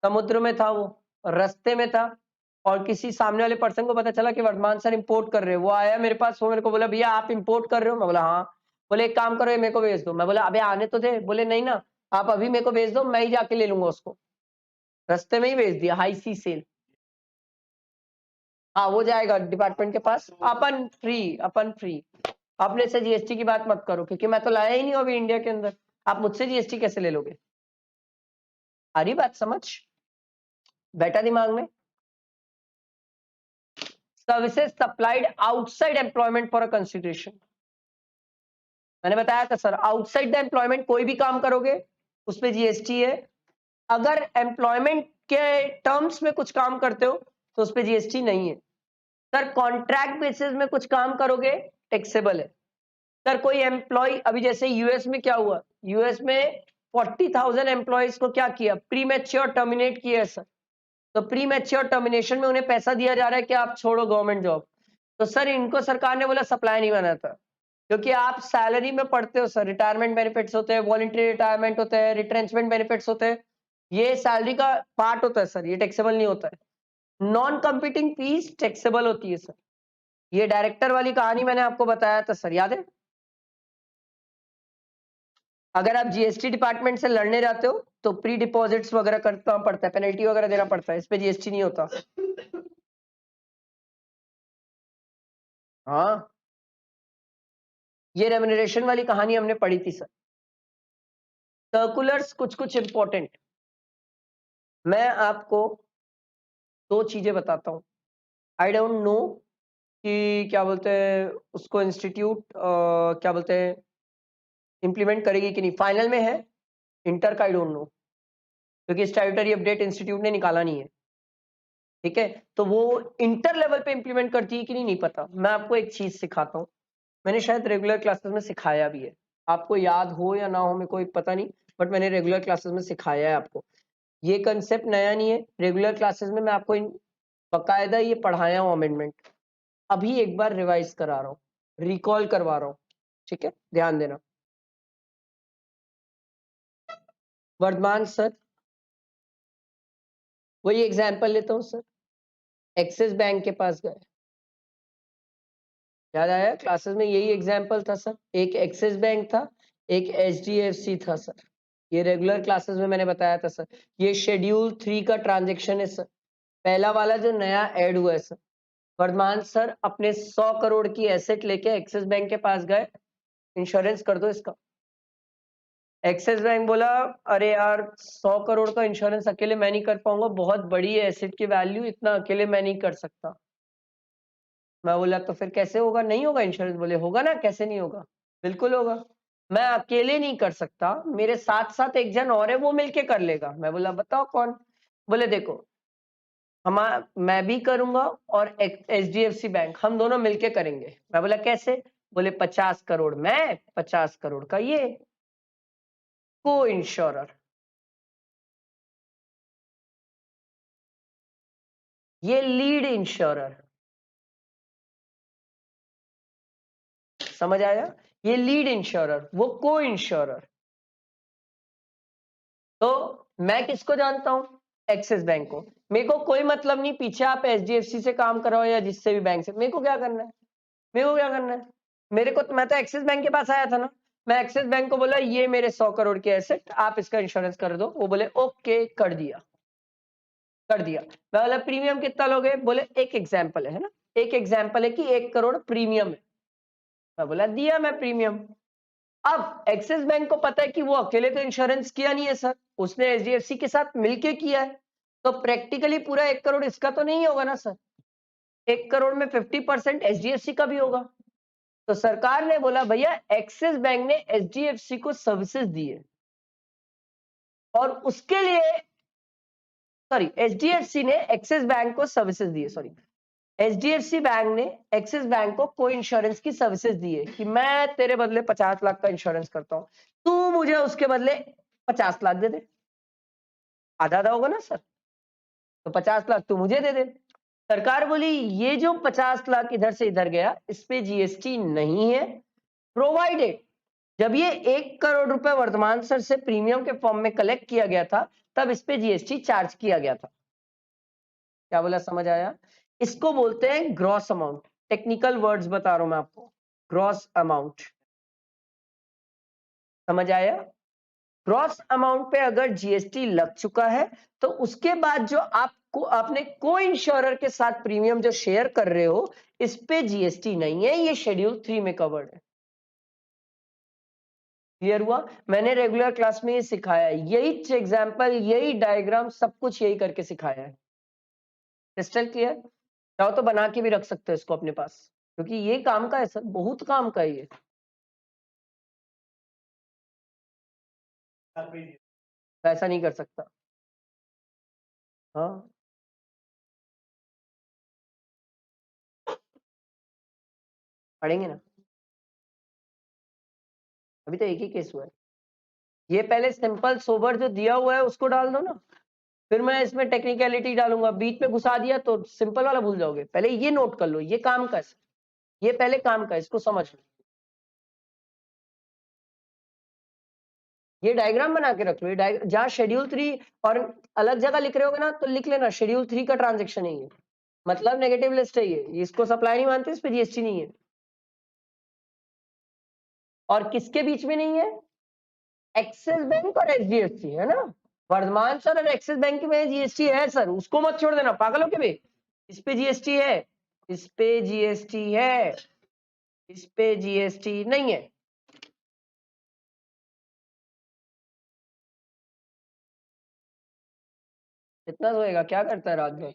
समुद्र में था वो, रास्ते में था, और किसी सामने वाले पर्सन को पता चला कि वर्धमान सर इंपोर्ट कर रहे हो, वो आया मेरे पास, वो मेरे को बोला भैया आप इंपोर्ट कर रहे हो, मैं बोला हाँ, बोले एक काम करो ये मेरे को भेज दो, मैं बोला अबे आने तो थे, बोले नहीं ना आप अभी मेरे को भेज दो, मैं ही जाके ले लूंगा उसको, रास्ते में ही भेज दिया, हाई सी सेल। हाँ वो जाएगा डिपार्टमेंट के पास, अपन फ्री। अपने से जीएसटी की बात मत करो, क्योंकि मैं तो लाया ही नहीं हूं अभी इंडिया के अंदर, आप मुझसे जीएसटी कैसे ले लोगे? आ रही बात समझ? बैठा दिमाग में? Services supplied outside employment for a consideration, मैंने बताया था सर, आउटसाइड द एम्प्लॉयमेंट कोई भी काम करोगे उस पे जीएसटी है। अगर एम्प्लॉयमेंट के टर्म्स में कुछ काम करते हो तो उस पे जीएसटी नहीं है। सर कॉन्ट्रैक्ट बेसिस में कुछ काम करोगे टैक्सेबल है। सर कोई एम्प्लॉय, अभी जैसे यूएस में क्या हुआ, यूएस में 40,000 एम्प्लॉयज को क्या किया, प्रीमेच्योर टर्मिनेट किया है सर। तो प्रीमेच्योर टर्मिनेशन में उन्हें पैसा दिया जा रहा है कि आप छोड़ो गवर्नमेंट जॉब। तो सर इनको सरकार ने बोला सप्लाई नहीं बनाता, क्योंकि आप सैलरी में पढ़ते हो सर, रिटायरमेंट बेनिफिट्स होते हैं, वॉलंटरी रिटायरमेंट होते हैं, रिट्रेंचमेंट बेनिफिट्स होते हैं, ये सैलरी का पार्ट होता है सर, ये टैक्सेबल नहीं होता है। नॉन कंपीटिंग फीस टैक्सेबल होती है सर। ये डायरेक्टर वाली कहानी मैंने आपको बताया था सर, याद है? अगर आप जीएसटी डिपार्टमेंट से लड़ने जाते हो तो प्री डिपॉजिट्स वगैरह करना पड़ता है, पेनल्टी वगैरह देना पड़ता है, इस पे जीएसटी नहीं होता। हाँ ये रेम्यूनरेशन वाली कहानी हमने पढ़ी थी सर। सर्कुलर्स कुछ कुछ इंपॉर्टेंट, मैं आपको दो चीजें बताता हूं। आई डोंट नो कि क्या बोलते हैं उसको, इंस्टीट्यूट क्या बोलते हैं इंप्लीमेंट करेगी कि नहीं, फाइनल में है इंटर का, आई डोंट नो, क्योंकि स्टैट्यूटरी अपडेट इंस्टीट्यूट ने निकाला नहीं है। ठीक है, तो वो इंटर लेवल पे इंप्लीमेंट करती है कि नहीं पता। मैं आपको एक चीज सिखाता हूँ, मैंने शायद रेगुलर क्लासेस में सिखाया भी है, आपको याद हो या ना हो मेरे को पता नहीं, बट मैंने रेगुलर क्लासेस में सिखाया है आपको। ये कंसेप्ट नया नहीं है, रेगुलर क्लासेस में मैं आपको बकायदा ये पढ़ाया हूँ अमेंडमेंट, अभी एक बार रिवाइज करा रहा हूँ, रिकॉल करवा रहा हूँ। ठीक है, ध्यान देना। वर्धमान सर, वही एग्जाम्पल लेता हूँ सर, एक्सिस बैंक के पास गए, याद आया क्लासेस में यही एग्जाम्पल था सर, एक एक्सिस बैंक था, एक एचडीएफसी था सर, ये रेगुलर क्लासेस में मैंने बताया था सर। ये शेड्यूल 3 का ट्रांजेक्शन है सर, पहला वाला जो नया ऐड हुआ है सर। वर्धमान सर अपने 100 करोड़ की एसेट लेके एक्सिस बैंक के पास गए, इंश्योरेंस कर दो इसका। एक्सिस बैंक बोला अरे यार 100 करोड़ का इंश्योरेंस अकेले मैं नहीं कर पाऊंगा, बहुत बड़ी है एसेट की वैल्यू, इतना अकेले मैं नहीं कर सकता। मैं बोला तो फिर कैसे होगा, नहीं होगा इंश्योरेंस? बोले होगा ना, कैसे नहीं होगा, बिल्कुल होगा। मैं अकेले नहीं कर सकता, मेरे साथ साथ एक जन और है, वो मिलके कर लेगा। मैं बोला बताओ कौन? बोले देखो हम, मैं भी करूंगा और एचडीएफसी बैंक, हम दोनों मिलके करेंगे। मैं बोला कैसे? बोले 50 करोड़ मैं, 50 करोड़ का ये, को इंश्योरर। ये लीड इंश्योरर, समझ आया? ये लीड इंश्योरर, वो को इंश्योरर। तो मैं किसको जानता हूं? एक्सिस बैंक को। मेरे को कोई मतलब नहीं पीछे आप एचडीएफसी से काम कराओ या जिससे भी बैंक से, मेरे को क्या करना है? मेरे को क्या करना है? मेरे को, मैं तो एक्सिस बैंक के पास आया था ना, मैं एक्सिस बैंक को बोला ये मेरे 100 करोड़ के एसेट, आप इसका इंश्योरेंस कर दो। वो बोले ओके, कर दिया, कर दिया। मैं बोला प्रीमियम कितना लोगे? बोले एक एग्जाम्पल है ना, एक एग्जाम्पल है कि 1 करोड़ प्रीमियम है। मैं बोला दिया मैं प्रीमियम। अब एक्सिस बैंक को पता है कि वो अकेले तो इंश्योरेंस किया नहीं है सर, उसने एचडीएफसी के साथ मिलके किया है, तो प्रैक्टिकली पूरा 1 करोड़ इसका तो नहीं होगा ना सर, 1 करोड़ में 50% एचडीएफसी का भी होगा। तो सरकार ने बोला भैया एक्सिस बैंक ने एचडीएफसी को सर्विसेज दी है, और उसके लिए, सॉरी एचडीएफसी ने एक्सिस बैंक को सर्विसेज दी है, सॉरी एचडीएफसी बैंक ने एक्सिस बैंक को कोई इंश्योरेंस की सर्विसेज दी है कि मैं तेरे बदले 50 लाख का इंश्योरेंस करता हूं, तू मुझे उसके बदले 50 लाख दे दे, आधा आधा होगा ना सर, तो 50 लाख तू मुझे दे दे। सरकार बोली ये जो 50 लाख इधर से इधर गया इस पे जीएसटी नहीं है, प्रोवाइडेड जब ये 1 करोड़ रुपए वर्तमान सर से प्रीमियम के फॉर्म में कलेक्ट किया गया था तब इस पे जीएसटी चार्ज किया गया था। क्या बोला, समझ आया? इसको बोलते हैं ग्रॉस अमाउंट, टेक्निकल वर्ड्स बता रहा हूं मैं आपको, ग्रॉस अमाउंट, समझ आया? ग्रॉस अमाउंट पे अगर जीएसटी लग चुका है तो उसके बाद जो आपने को इंश्योरर के साथ प्रीमियम जो शेयर कर रहे हो इस पे जीएसटी नहीं है, ये शेड्यूल 3 में कवर्ड है। क्लियर हुआ? मैंने रेगुलर क्लास में ये सिखाया है, यही एग्जांपल, यही डायग्राम, सब कुछ यही करके सिखाया है। Crystal clear? चाहो तो बना के भी रख सकते हो इसको अपने पास, क्योंकि ये काम का है सर, बहुत काम का है ये। ऐसा नहीं कर सकता। हाँ, पढ़ेंगे ना, अभी तो एक ही केस हुआ है। ये पहले सिंपल सोबर जो दिया हुआ है उसको डाल दो ना, फिर मैं इसमें टेक्निकलिटी डालूंगा। बीच में घुसा दिया तो सिंपल वाला भूल जाओगे। पहले ये नोट कर लो, ये काम का है, ये पहले काम का है, इसको समझ लो। ये डायग्राम बना के रख लो। ये जहां शेड्यूल 3 और अलग जगह लिख रहे होगे ना तो लिख लेना शेड्यूल 3 का ट्रांजेक्शन है ये, मतलब नेगेटिव लिस्ट है ये, इसको सप्लाई नहीं मानते, इस पे जीएसटी नहीं है। और किसके बीच में नहीं है? एक्सिस बैंक और एचडीएफसी, है ना। वर्धमान सर और एक्सिस बैंक में जीएसटी है सर, उसको मत छोड़ देना, पागल हो के भी। इस पे जीएसटी है, इस पे जीएसटी है, इस पे जीएसटी नहीं है। कितना सोएगा, क्या करता है रात भर?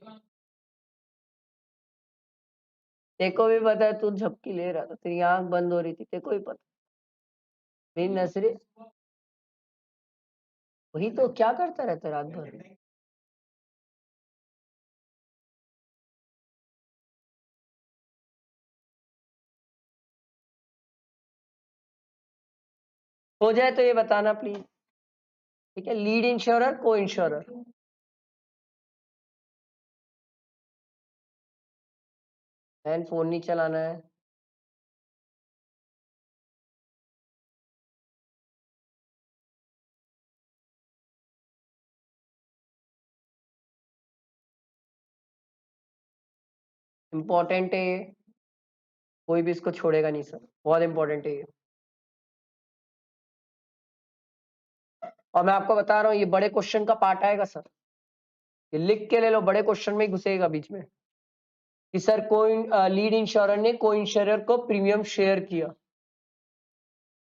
तेको भी पता है तू झपकी ले रहा था, तेरी आंख बंद हो रही थी, तेको भी पता। मेरी नजरे वही तो, क्या करता रहता है रात भर? हो जाए तो ये बताना प्लीज, ठीक है। लीड इंश्योरर, को इंश्योरर, एंड फोन नहीं चलाना है। इंपॉर्टेंट है ये, कोई भी इसको छोड़ेगा नहीं सर, बहुत इंपॉर्टेंट है ये। और मैं आपको बता रहा हूँ ये बड़े क्वेश्चन का पार्ट आएगा सर, ये लिख के ले लो, बड़े क्वेश्चन में ही घुसेगा बीच में कि सर कोई लीड इंश्योरर ने को इंश्योरर को प्रीमियम शेयर किया।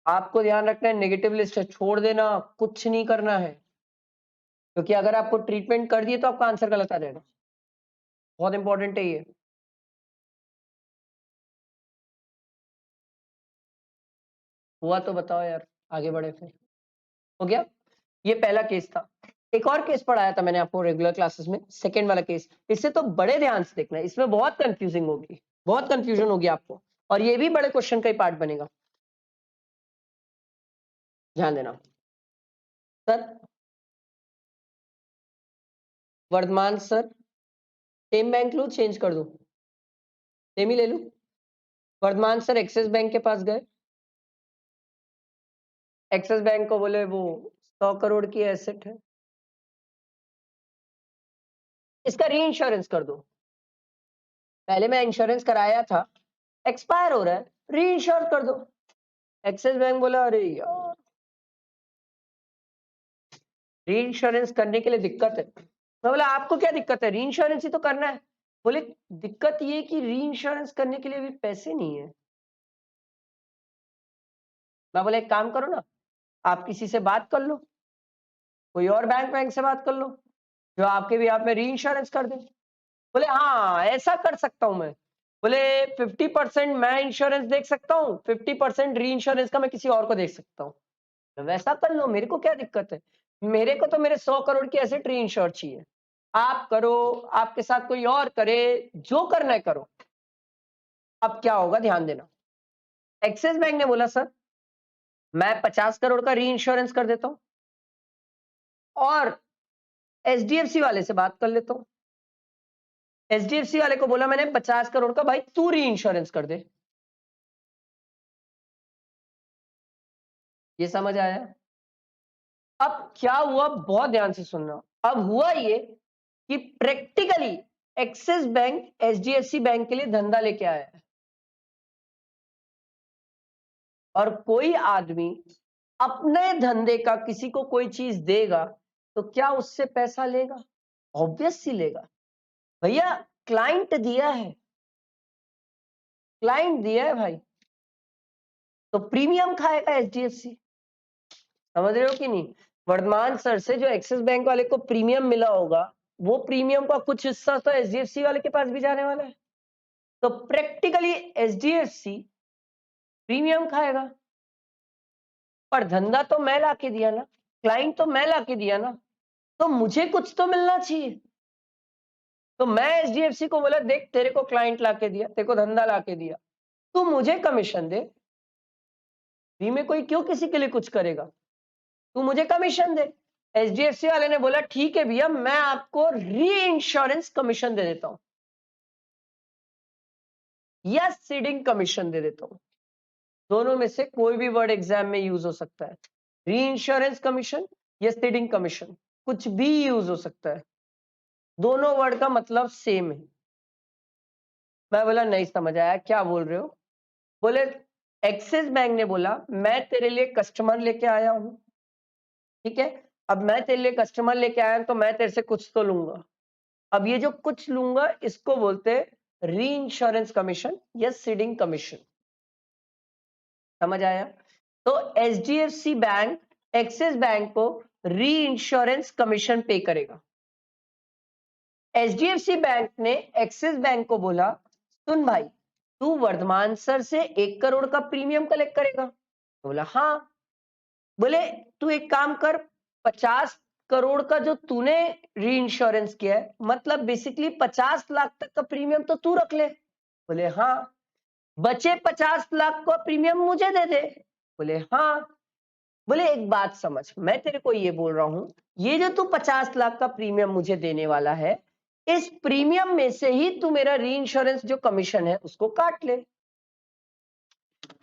आपको ध्यान रखना है नेगेटिव लिस्ट है, छोड़ देना, कुछ नहीं करना है, क्योंकि अगर आपको ट्रीटमेंट कर दिए तो आपका आंसर गलत आ जाएगा। बहुत इंपॉर्टेंट है ये। हुआ तो बताओ यार, आगे बढ़े फिर। हो गया, ये पहला केस था। एक और केस पढ़ाया था मैंने आपको रेगुलर क्लासेस में, सेकंड वाला केस। इससे तो बड़े ध्यान से देखना, इसमें बहुत कंफ्यूजिंग होगी, बहुत कंफ्यूजन होगी आपको, और ये भी बड़े क्वेश्चन का ही पार्ट बनेगा, ध्यान देना। Sir Vardhaman sir, same bank लू, चेंज कर दो, सेम ही ले लू। वर्धमान सर एक्सिस बैंक के पास गए, एक्सिस बैंक को बोले वो 100 करोड़ की एसेट है, इसका री इंश्योरेंस कर दो। पहले मैं इंश्योरेंस कराया था, एक्सपायर हो रहा है, री इंश्योर कर दो। एक्सिस बैंक बोला अरे यार री इंश्योरेंस करने के लिए दिक्कत है। मैं बोला आपको क्या दिक्कत है, री इंश्योरेंस ही तो करना है। बोले दिक्कत ये कि री इंश्योरेंस करने के लिए भी पैसे नहीं है। मैं बोला एक काम करो ना, आप किसी से बात कर लो, कोई और बैंक से बात कर लो जो आपके भी आप में री इंश्योरेंस कर दे। बोले हाँ ऐसा कर सकता हूं मैं। बोले 50% मैं इंश्योरेंस देख सकता हूँ, 50% री इंश्योरेंस का मैं किसी और को देख सकता हूँ। वैसा कर लो, मेरे को क्या दिक्कत है, मेरे को तो मेरे 100 करोड़ की एसेट री इंश्योर चाहिए। आप करो, आपके साथ कोई और करे, जो करना है करो। अब क्या होगा ध्यान देना, एक्सिस बैंक ने बोला सर मैं 50 करोड़ का री इंश्योरेंस कर देता हूं और एचडीएफसी वाले से बात कर लेता हूं। एचडीएफसी वाले को बोला मैंने 50 करोड़ का, भाई तू री इंश्योरेंस कर दे। ये समझ आया? अब क्या हुआ, बहुत ध्यान से सुनना। अब हुआ ये कि practically axis bank HDFC bank के लिए धंधा लेके आया है, और कोई आदमी अपने धंधे का किसी को कोई चीज देगा तो क्या उससे पैसा लेगा? ऑब्वियसली लेगा। भैया क्लाइंट दिया है, क्लाइंट दिया है भाई, तो प्रीमियम खाएगा एचडीएफसी। समझ रहे हो कि नहीं? वर्धमान सर से जो एक्सिस बैंक वाले को प्रीमियम मिला होगा, वो प्रीमियम का कुछ हिस्सा तो एचडीएफसी वाले के पास भी जाने वाला है। तो प्रैक्टिकली एचडीएफसी प्रीमियम खाएगा, पर धंधा तो मैं लाके दिया ना, क्लाइंट तो मैं लाके दिया ना, तो मुझे कुछ तो मिलना चाहिए। तो मैं एचडीएफसी को बोला, देख तेरे को क्लाइंट लाके दिया, तेरे को धंधा लाके दिया, तू मुझे कमीशन दे। फ्री में कोई क्यों किसी के लिए कुछ करेगा, तू मुझे कमीशन दे। एचडीएफसी वाले ने बोला ठीक है भैया, मैं आपको री इंश्योरेंस कमीशन दे देता हूं या सीडिंग कमीशन दे देता हूं। दोनों में से कोई भी वर्ड एग्जाम में यूज हो सकता है, री इंश्योरेंस कमीशन या सीडिंग कमीशन, कुछ भी यूज हो सकता है, दोनों वर्ड का मतलब सेम है। मैं बोला नहीं समझ आया, क्या बोल रहे हो? बोले एक्सिस बैंक ने बोला मैं तेरे लिए कस्टमर लेके आया हूं, ठीक है, अब मैं तेरे लिए कस्टमर लेके आया तो मैं तेरे से कुछ तो लूंगा। अब ये जो कुछ लूंगा इसको बोलते री इंश्योरेंस कमीशन या सीडिंग कमीशन। समझ आया? तो एचडीएफसी बैंक एक्सिस बैंक को री इंश्योरेंस कमीशन पे करेगा। एचडीएफसी बैंक ने एक्सिस बैंक को बोला सुन भाई, तू वर्धमान सर से 1 करोड़ का प्रीमियम कलेक्ट करेगा? बोला हाँ। बोले तू एक काम कर, 50 करोड़ का जो तूने री इंश्योरेंस किया है, मतलब बेसिकली 50 लाख तक का प्रीमियम तो तू रख ले। बोले हाँ। बचे 50 लाख का प्रीमियम मुझे दे दे। बोले हाँ। बोले एक बात समझ, मैं तेरे को ये बोल रहा हूं, ये जो तू 50 लाख का प्रीमियम मुझे देने वाला है, इस प्रीमियम में से ही तू मेरा री इंश्योरेंस जो कमीशन है उसको काट ले।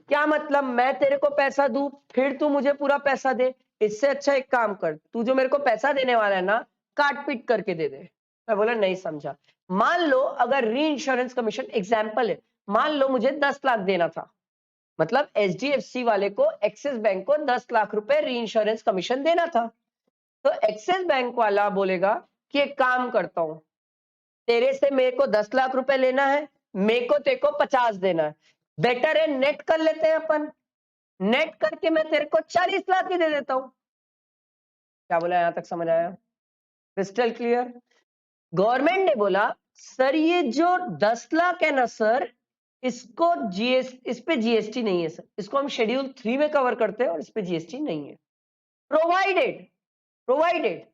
क्या मतलब, मैं तेरे को पैसा दूं फिर तू मुझे पूरा पैसा दे? इससे अच्छा एक काम कर, तू जो मेरे को पैसा देने वाला है ना, काट पीट करके दे दे। मैं बोला नहीं समझा। मान लो अगर री इंश्योरेंस कमीशन एग्जाम्पल है, मान लो मुझे 10 लाख देना था, मतलब एचडीएफसी वाले को एक्सिस बैंक को 10 लाख रुपए री इंश्योरेंस कमीशन देना था। तो एक्सिस बैंक वाला बोलेगा कि एक काम करता हूं, तेरे से मेरे को 10 लाख रुपए लेना है, मेरे को तेरे को 50 देना है, बेटर है नेट कर लेते हैं अपन, नेट करके मैं तेरे को 40 लाख ही दे देता हूं। क्या बोला, यहां तक समझ आया? Crystal clear? गवर्नमेंट ने बोला सर ये जो 10 लाख है ना सर, इसको इस पे जीएसटी नहीं है सर, इसको हम शेड्यूल 3 में कवर करते हैं और इस पे जीएसटी नहीं है। प्रोवाइडेड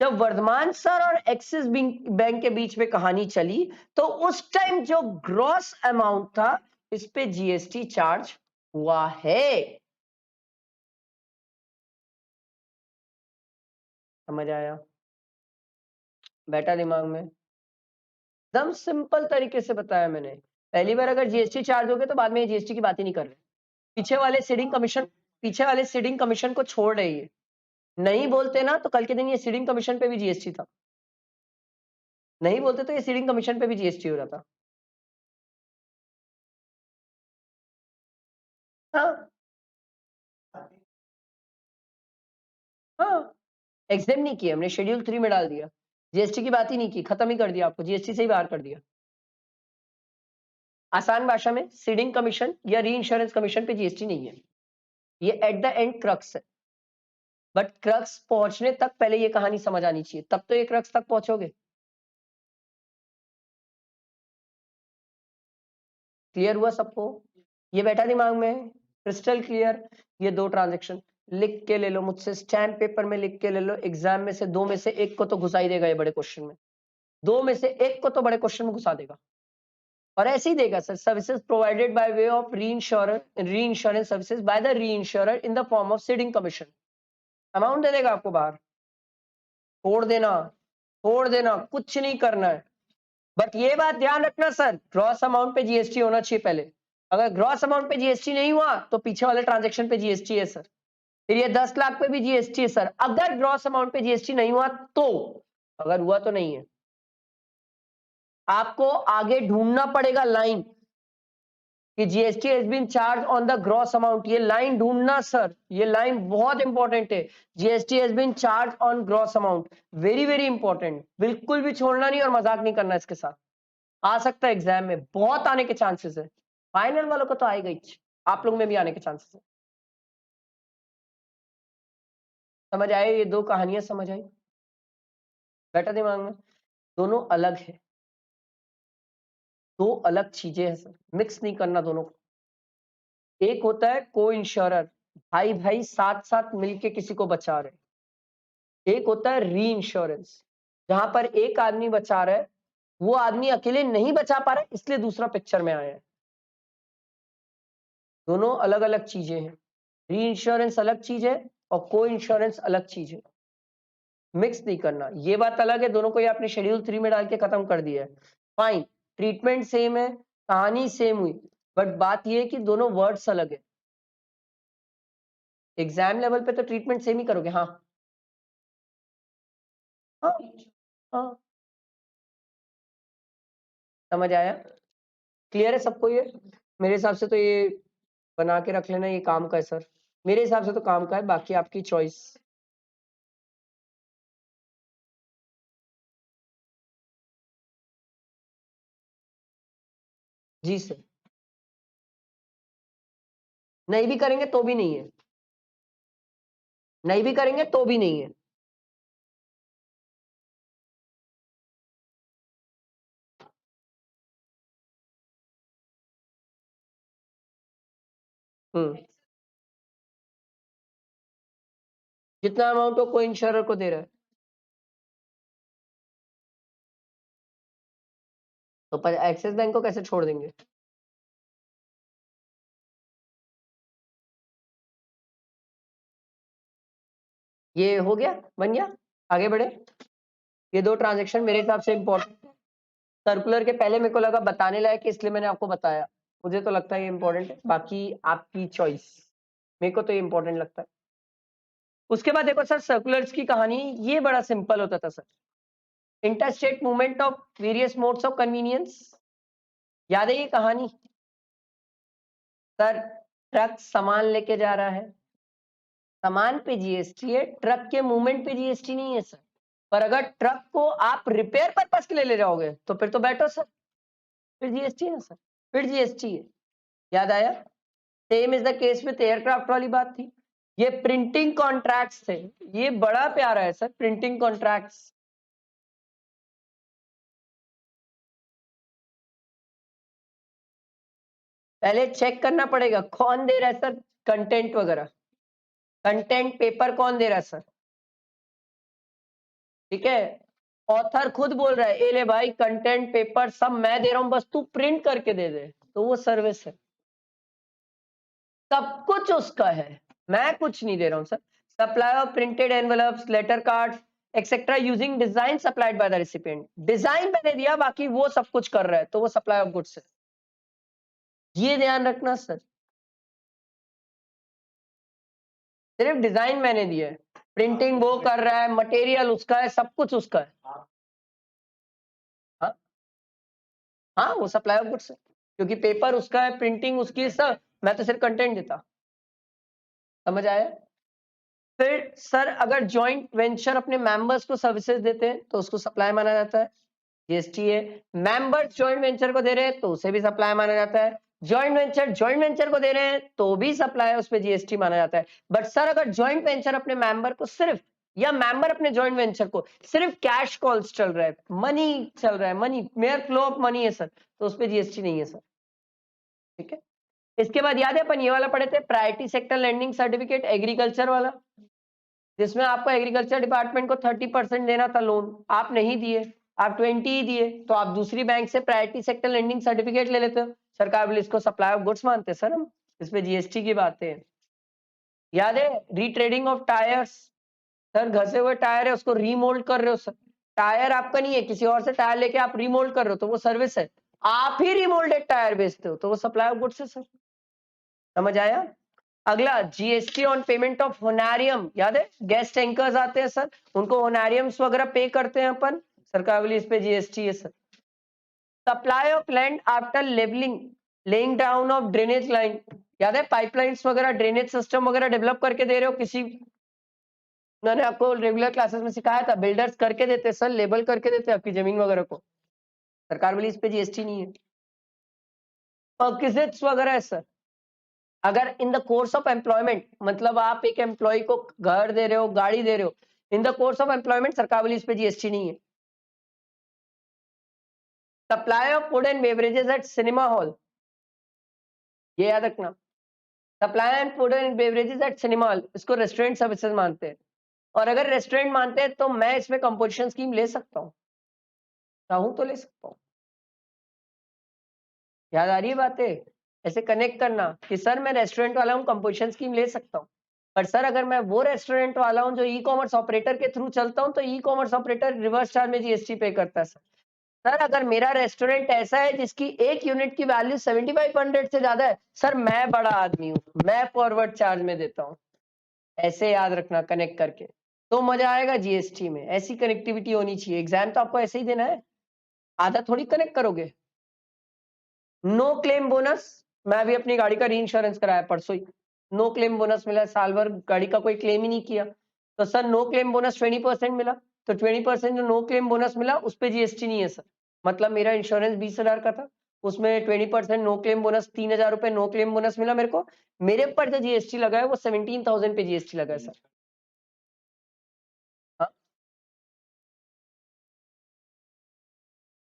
जब वर्धमान सर और एक्सिस बैंक के बीच में कहानी चली, तो उस टाइम जो ग्रॉस अमाउंट था इस पे जीएसटी चार्ज हुआ है। समझ आया? बैठा दिमाग में? एकदम सिंपल तरीके से बताया मैंने। पहली बार अगर जीएसटी चार्ज हो गए तो बाद में जीएसटी की बात ही नहीं कर रहे। पीछे वाले सीडिंग कमीशन को छोड़ रहे, ये नहीं बोलते ना तो कल के दिन ये सीडिंग कमीशन पे भी जीएसटी था, नहीं बोलते तो ये सीडिंग कमीशन पे भी जीएसटी हो रहा था। हाँ हाँ, एग्जेम नहीं किया हमने, शेड्यूल 3 में डाल दिया, जीएसटी की बात ही नहीं की, खत्म ही कर दिया, आपको जीएसटी से ही बाहर कर दिया। आसान भाषा में सीडिंग कमीशन या री इंश्योरेंस कमीशन पे जीएसटी नहीं है, ये एट द एंड क्रक्स है। बट क्रक्स पहुंचने तक पहले ये कहानी समझ आनी चाहिए, तब तो ये क्रक्स तक पहुंचोगे। क्लियर हुआ सबको? ये बैठा दिमाग में? Crystal clear? ये 2 ट्रांजैक्शन लिख के ले लो मुझसे, स्टैम्प पेपर में लिख के ले लो, एग्जाम में से 2 में से 1 को तो घुसा ही देगा ये बड़े क्वेश्चन में, 2 में से 1 को तो बड़े क्वेश्चन में घुसा देगा। और ऐसे ही देगा sir, services provided by way of reinsurance services by the reinsurer in the form of ceding commission, amount दे देगा आपको बाहर। छोड़ देना, कुछ नहीं करना है। बट ये बात ध्यान रखना सर, ग्रॉस अमाउंट पे जीएसटी होना चाहिए पहले, अगर ग्रॉस अमाउंट पे जीएसटी नहीं हुआ तो पीछे वाले ट्रांजेक्शन पे जीएसटी है सर, फिर ये 10 लाख पे भी जीएसटी है सर, अगर ग्रॉस अमाउंट पे जीएसटी नहीं हुआ तो, अगर हुआ तो नहीं है। आपको आगे ढूंढना पड़ेगा लाइन, कि GST has been charge on the gross amount, ये लाइन ढूंढना सर, ये लाइन बहुत इंपॉर्टेंट है। GST has been charge on gross amount, very very important, बिल्कुल भी छोड़ना नहीं और मजाक नहीं करना इसके साथ। आ सकता है एग्जाम में, बहुत आने के चांसेस है, फाइनल वालों को तो आएगा ही, आप लोग में भी आने के चांसेस है। समझ आए? ये दो कहानियां समझ आई? बैठा दिमाग में? दोनों अलग है, दो अलग चीजें हैं सर, मिक्स नहीं करना दोनों को। एक होता है को इंश्योरर, भाई भाई साथ साथ मिलके किसी को बचा रहे। एक होता है री इंश्योरेंस, जहां पर एक आदमी बचा रहा है, वो आदमी अकेले नहीं बचा पा रहा है, इसलिए दूसरा पिक्चर में आया है। दोनों अलग अलग चीजें हैं, री इंश्योरेंस अलग चीज है और को इंश्योरेंस अलग चीज है, मिक्स नहीं करना। ये बात अलग है, दोनों को ये आपने शेड्यूल 3 में डाल के खत्म कर दिया है, फाइन, ट्रीटमेंट सेम है, कहानी सेम हुई, बट बात ये है कि दोनों वर्ड्स अलग है। एग्जाम लेवल पे तो ट्रीटमेंट सेम ही करोगे। हाँ हाँ हाँ, समझ आया? क्लियर है सबको ये? मेरे हिसाब से तो ये बना के रख लेना, ये काम का है सर, मेरे हिसाब से तो काम का है, बाकी आपकी चॉइस। जी सर, नहीं भी करेंगे तो भी नहीं है, नहीं भी करेंगे तो भी नहीं है। जितना अमाउंट वो कोई इंश्योरर को दे रहा है, तो पर एक्सिस बैंक को कैसे छोड़ देंगे? ये हो गया, बन गया, आगे बढ़े। ये दो ट्रांजेक्शन मेरे हिसाब से इंपॉर्टेंट है, सर्कुलर के पहले मेरे को लगा बताने लायक, इसलिए मैंने आपको बताया, मुझे तो लगता है ये इंपॉर्टेंट है, बाकी आपकी चॉइस, मेरे को तो ये इंपॉर्टेंट लगता है। उसके बाद देखो सर, सर्कुलर्स की कहानी ये बड़ा सिंपल होता था sir, interstate movement of various modes of convenience, याद है ये कहानी? सर ट्रक सामान लेके जा रहा है, सामान पे जीएसटी है, ट्रक के मूवमेंट पे जीएसटी नहीं है सर, पर अगर ट्रक को आप रिपेयर पर्पस के लिए ले जाओगे तो फिर तो बैठो सर, फिर जीएसटी है ना सर, फिर जीएसटी है। याद आया? Same is the case with aircraft वाली बात थी। ये प्रिंटिंग कॉन्ट्रैक्ट्स थे, ये बड़ा प्यारा है सर, प्रिंटिंग कॉन्ट्रैक्ट्स। पहले चेक करना पड़ेगा कौन दे रहा है सर, कंटेंट वगैरह, कंटेंट पेपर कौन दे रहा है सर, ठीक है? ऑथर खुद बोल रहा है, ए ले भाई कंटेंट पेपर सब मैं दे रहा हूं, बस तू प्रिंट करके दे दे, तो वो सर्विस है, सब कुछ उसका है, मैं कुछ नहीं दे रहा हूं sir. Supply of printed envelopes, letter card etcetera using design supplied by the recipient, design मैंने दिया, बाकी वो सब कुछ कर रहा है, तो वो सप्लाई ऑफ गुड्स है, ये ध्यान रखना सर, सिर्फ डिजाइन मैंने दिया है, प्रिंटिंग वो कर रहा है, मटेरियल उसका है, सब कुछ उसका है। हाँ हाँ, वो सप्लाई ऑफ गुड्स है, क्योंकि पेपर उसका है, प्रिंटिंग उसकी है, सब मैं तो सिर्फ कंटेंट देता। समझ आया? फिर सर अगर जॉइंट वेंचर अपने मेंबर्स को सर्विसेज देते हैं तो उसको सप्लाई माना जाता है, जीएसटी है। मेंबर्स जॉइंट वेंचर को दे रहे हैं तो उसे भी सप्लाई माना जाता है, जॉइंट वेंचर को दे रहे हैं तो भी सप्लाई, उस पर जीएसटी माना जाता है। बट सर अगर जॉइंट वेंचर अपने मेंबर को सिर्फ, या मेंबर अपने जॉइंट वेंचर को सिर्फ कैश कॉल्स चल रहा है, मनी चल रहा है, money mayor flow of money है सर, तो उस पर जीएसटी नहीं है सर, ठीक है? इसके बाद याद है अपन ये वाला पढ़े थे, priority sector lending certificate, agriculture वाला, जिसमें आपको एग्रीकल्चर डिपार्टमेंट को 30% देना था लोन, आप नहीं दिए, आप 20 ही दिए, तो आप दूसरी बैंक से प्रायोरिटी सेक्टर लेंडिंग सर्टिफिकेट ले लेते हो, सरकार बोले इसको सप्लाई ऑफ गुड्स मानते हैं सर हम, इसमें जीएसटी की बातें हैं। याद है रीट्रेडिंग ऑफ टायर्स, सर घसे हुए टायर है उसको रीमोल्ड कर रहे हो सर, टायर आपका नहीं है, किसी और से टायर लेके आप रीमोल्ड कर रहे हो, तो वो सर्विस है, आप ही रीमोल्डेड टायर बेचते हो, तो वो सप्लाई ऑफ गुड्स है सर। समझ आया? अगला जीएसटी ऑन पेमेंट ऑफ होनारियम, याद है गेस्ट टैंकर्स आते हैं सर, उनको होनारियम्स वगैरह पे करते हैं अपन, सरकार वाली, इस पे जीएसटी है sir. Supply of land after levelling, laying down of drainage line, याद है पाइपलाइंस वगैरह ड्रेनेज सिस्टम वगैरह डेवलप करके दे रहे हो, किसी मैंने आपको रेगुलर क्लासेस में सिखाया था, बिल्डर्स करके देते सर, लेबल करके देते आपकी जमीन वगैरह को, सरकार बोली इस पे जीएसटी नहीं है। परक्विजिट्स वगैरह है सर, अगर इन द कोर्स ऑफ एम्प्लॉयमेंट, मतलब आप एक एम्प्लॉय को घर दे रहे हो, गाड़ी दे रहे हो, इन द कोर्स ऑफ एम्प्लॉयमेंट, सरकार बोली इस पे जीएसटी नहीं है। Supply of food and beverages eight cinema hall, ये याद रखना, supply and food and beverages eight cinema hall, इसको रेस्टोरेंट सर्विसेज मानते हैं, और अगर रेस्टोरेंट मानते हैं तो मैं इसमें कंपोजिशन स्कीम ले सकता हूँ, चाहूं तो ले सकता हूँ। याद आ रही है बातें? ऐसे कनेक्ट करना कि सर मैं रेस्टोरेंट वाला हूँ, कंपोजिशन स्कीम ले सकता हूँ, पर सर अगर मैं वो रेस्टोरेंट वाला हूँ जो ई कॉमर्स ऑपरेटर के थ्रू चलता हूँ, तो e commerce operator reverse charge में जीएसटी पे करता है। सर अगर मेरा रेस्टोरेंट ऐसा है जिसकी एक यूनिट की वैल्यू 7500 से ज्यादा है, सर मैं बड़ा आदमी हूँ, मैं फॉरवर्ड चार्ज में देता हूँ। ऐसे याद रखना कनेक्ट करके, तो मजा आएगा जीएसटी में। ऐसी कनेक्टिविटी होनी चाहिए। एग्जाम तो आपको ऐसे ही देना है, आधा थोड़ी कनेक्ट करोगे। नो क्लेम बोनस, मैं अभी अपनी गाड़ी का री इंश्योरेंस कराया परसों ही, नो क्लेम बोनस मिला, साल भर गाड़ी का कोई क्लेम ही नहीं किया, तो सर नो क्लेम बोनस 20% मिला, तो 20% जो नो क्लेम बोनस मिला उस पे जीएसटी नहीं है सर। मतलब मेरा इंश्योरेंस 20,000 का था, उसमें 20% नो क्लेम बोनस, 3,000 रुपए नो क्लेम बोनस मिला मेरे को, मेरे ऊपर जो जीएसटी लगा है वो 17,000 पे जीएसटी लगा है सर। हाँ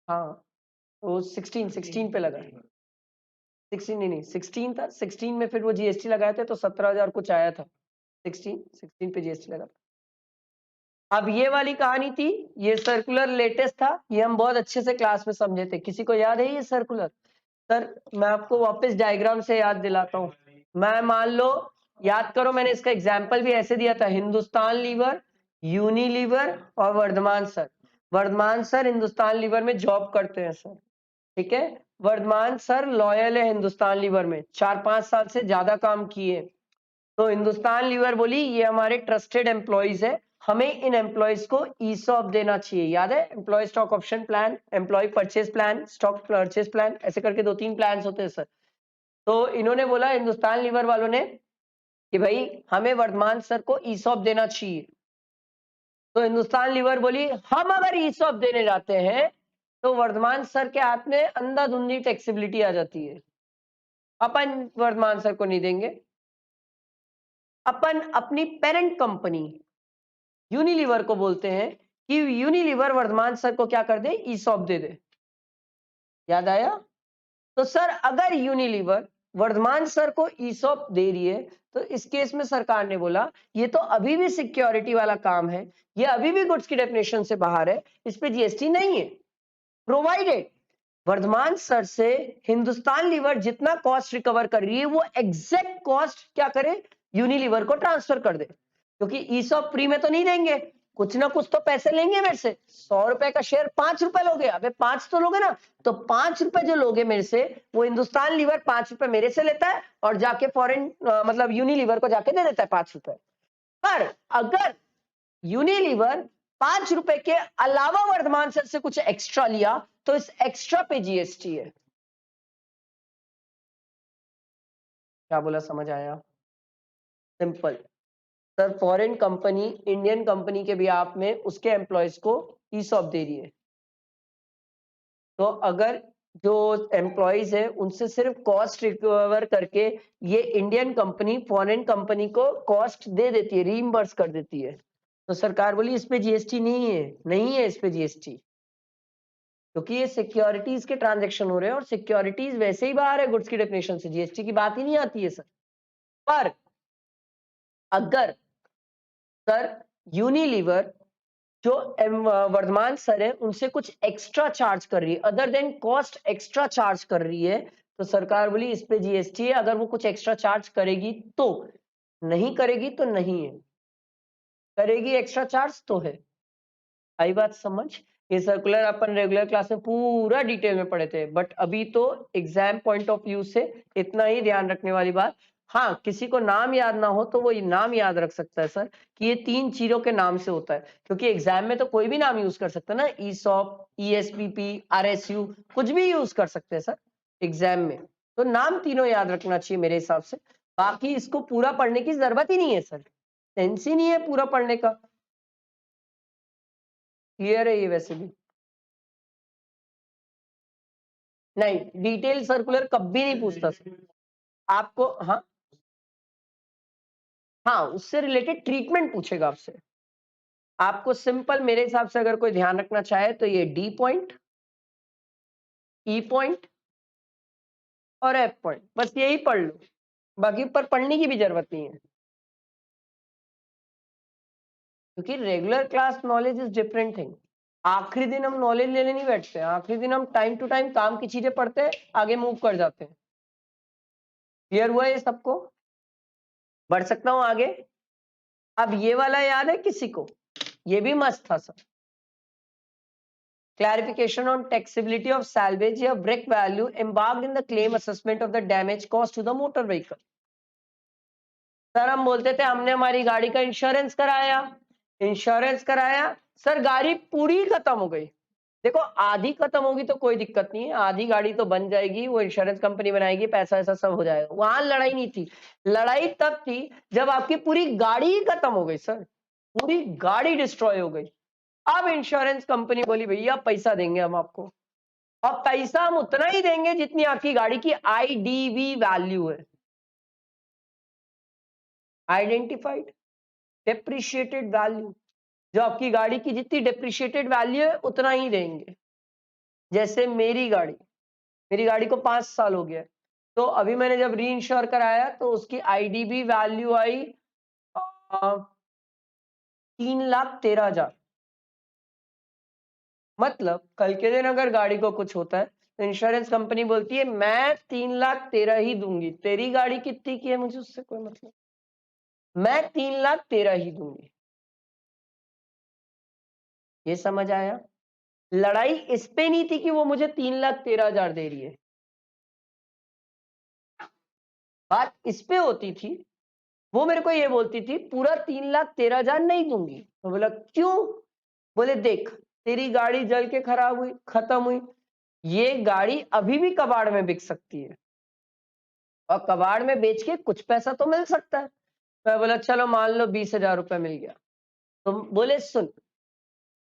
हाँ, तो 16 पे लगा, 16 नहीं 16 था, 16 में फिर वो जीएसटी लगाए थे तो 17,000 कुछ आया था, 16 पे जीएसटी लगा था। अब ये वाली कहानी थी, ये सर्कुलर लेटेस्ट था, ये हम बहुत अच्छे से क्लास में समझे थे। किसी को याद है ये सर्कुलर? सर मैं आपको वापस डायग्राम से याद दिलाता हूँ। मैं मान लो, याद करो मैंने इसका एग्जाम्पल भी ऐसे दिया था, हिंदुस्तान लीवर, यूनिलीवर और Vardhaman sir. Vardhaman sir Hindustan Lever में जॉब करते हैं सर, ठीक है। वर्धमान सर लॉयल है हिंदुस्तान लीवर में, 4-5 साल से ज्यादा काम किए, तो हिंदुस्तान लीवर बोली ये हमारे ट्रस्टेड एम्प्लॉइज है, हमें इन एम्प्लॉइज को ईसॉप देना चाहिए। याद है, employee stock option plan, employee purchase plan, stock purchase plan, ऐसे करके 2-3 प्लान होते हैं सर। तो इन्होंने बोला, हिंदुस्तान लीवर वालों ने, कि भाई हमें वर्धमान सर को ईसॉप देना चाहिए। तो हिंदुस्तान लीवर बोली हम अगर ईसॉप देने जाते हैं तो वर्धमान सर के हाथ में अंधाधुंधी टैक्सेबिलिटी आ जाती है, अपन वर्धमान सर को नहीं देंगे, अपन अपनी पेरेंट कंपनी यूनिलीवर को बोलते हैं कि यूनिलीवर वर्धमान सर को क्या कर दे, ईसॉप दे दे। याद आया? तो सर अगर यूनिलीवर वर्धमान सर को ईसॉप दे रही है तो इस केस में सरकार ने बोला ये तो अभी भी सिक्योरिटी वाला काम है, ये अभी भी गुड्स की डेफिनेशन से बाहर है, इस पे जीएसटी नहीं है, प्रोवाइडेड वर्धमान सर से हिंदुस्तान लीवर जितना कॉस्ट रिकवर कर रही है वो एग्जैक्ट कॉस्ट क्या करे, यूनिलीवर को ट्रांसफर कर दे, क्योंकि ईसॉप फ्री में तो नहीं देंगे, कुछ ना कुछ तो पैसे लेंगे मेरे से। 100 रुपए का शेयर 5 रुपए लोगे, अबे 5 तो लोगे ना, तो 5 रुपए जो लोगे मेरे से, वो हिंदुस्तान लीवर 5 रुपए मेरे से लेता है और जाके फॉरेन मतलब यूनिलीवर को जाके दे देता है 5 रुपए। पर अगर यूनिलीवर 5 रुपए के अलावा वर्धमान सर से कुछ एक्स्ट्रा लिया तो इस एक्स्ट्रा पे जीएसटी है। क्या बोला, समझ आया? Simple sir, foreign company Indian company के बिहाफ में उसके एम्प्लॉयज को ईसॉप दे रही है, तो अगर जो एम्प्लॉयज है उनसे सिर्फ कॉस्ट रिकवर करके ये इंडियन कंपनी फॉरेन कंपनी को कॉस्ट दे देती है, रीइंबर्स कर देती है, तो सरकार बोली इस पे जीएसटी नहीं है, नहीं है इस पे जीएसटी, क्योंकि ये सिक्योरिटीज के ट्रांजैक्शन हो रहे हैं और सिक्योरिटीज वैसे ही बाहर है गुड्स की डेफिनेशन से, जीएसटी की बात ही नहीं आती है सर। पर अगर सर यूनिलीवर जो वर्धमान सर है उनसे कुछ एक्स्ट्रा चार्ज कर रही है, other than cost extra charge कर रही है, तो सरकार बोली इस पे जीएसटी है, अगर वो कुछ एक्स्ट्रा चार्ज करेगी तो, नहीं करेगी तो नहीं है, करेगी एक्स्ट्रा चार्ज तो है। आई बात समझ? ये सर्कुलर अपन रेगुलर क्लास में पूरा डिटेल में पढ़े थे, बट अभी तो एग्जाम पॉइंट ऑफ व्यू से इतना ही ध्यान रखने वाली बात। हाँ, किसी को नाम याद ना हो तो वो नाम याद रख सकता है सर कि ये 3 चीजों के नाम से होता है, क्योंकि एग्जाम में तो कोई भी नाम यूज कर सकता है ना, ईसॉप, ईएसपीपी, आरएसयू, कुछ भी यूज कर सकते हैं सर एग्जाम में, तो नाम तीनों याद रखना चाहिए मेरे हिसाब से, बाकी इसको पूरा पढ़ने की जरूरत ही नहीं है सर, सेंस ही नहीं है पूरा पढ़ने का। क्लियर है ये वैसे भी? नहीं, डिटेल सर्कुलर कभी नहीं पूछता सर आपको। हाँ हाँ, उससे रिलेटेड ट्रीटमेंट पूछेगा आपसे। आपको सिंपल मेरे हिसाब से अगर कोई ध्यान रखना चाहे तो ये डी पॉइंट, ई पॉइंट और एफ पॉइंट, बस यही पढ़ लो, बाकी पर पढ़ने की भी जरूरत नहीं है, क्योंकि regular class knowledge is different thing. आखिरी दिन हम नॉलेज लेने नहीं बैठते हैं, आखिरी दिन हम टाइम टू टाइम काम की चीजें पढ़ते हैं, आगे मूव कर जाते हैं। क्लियर हुआ ये सबको? बढ़ सकता हूं आगे? अब ये वाला याद है किसी को? ये भी मस्त था sir. Clarification on taxability of salvage या wreck value embarked in the claim assessment of the damage caused to the motor vehicle. Sir हम बोलते थे हमने हमारी गाड़ी का इंश्योरेंस कराया, सर गाड़ी पूरी खत्म हो गई। देखो आधी खत्म होगी तो कोई दिक्कत नहीं है, आधी गाड़ी तो बन जाएगी, वो इंश्योरेंस कंपनी बनाएगी, पैसा ऐसा सब हो जाएगा, वहां लड़ाई नहीं थी। लड़ाई तब थी जब आपकी पूरी गाड़ी ही खत्म हो गई सर, पूरी गाड़ी डिस्ट्रॉय हो गई। अब इंश्योरेंस कंपनी बोली भैया पैसा देंगे हम आपको, और पैसा हम उतना ही देंगे जितनी आपकी गाड़ी की आईडीवी वैल्यू है, आइडेंटिफाइड डेप्रिशिएटेड वैल्यू। जो आपकी गाड़ी की जितनी डेप्रिशिएटेड वैल्यू है उतना ही देंगे। जैसे मेरी गाड़ी को 5 साल हो गया, तो अभी मैंने जब री इंश्योर कराया तो उसकी आईडीबी वैल्यू आई 3,13,000। मतलब कल के दिन अगर गाड़ी को कुछ होता है तो इंश्योरेंस कंपनी बोलती है मैं 3,13,000 ही दूंगी, तेरी गाड़ी कितनी की है मुझे उससे कोई मतलब, मैं 3,13,000 ही दूंगी। ये समझ आया? लड़ाई इस पे नहीं थी कि वो मुझे 3,13,000 दे रही है, बात इस पे होती थी, वो मेरे को ये बोलती थी पूरा 3,13,000 नहीं दूंगी। तो बोला क्यों? बोले देख तेरी गाड़ी जल के खराब हुई, खत्म हुई, ये गाड़ी अभी भी कबाड़ में बिक सकती है, और कबाड़ में बेच के कुछ पैसा तो मिल सकता है। मैं बोला चलो मान लो 20,000 रुपए मिल गया। तो बोले सुन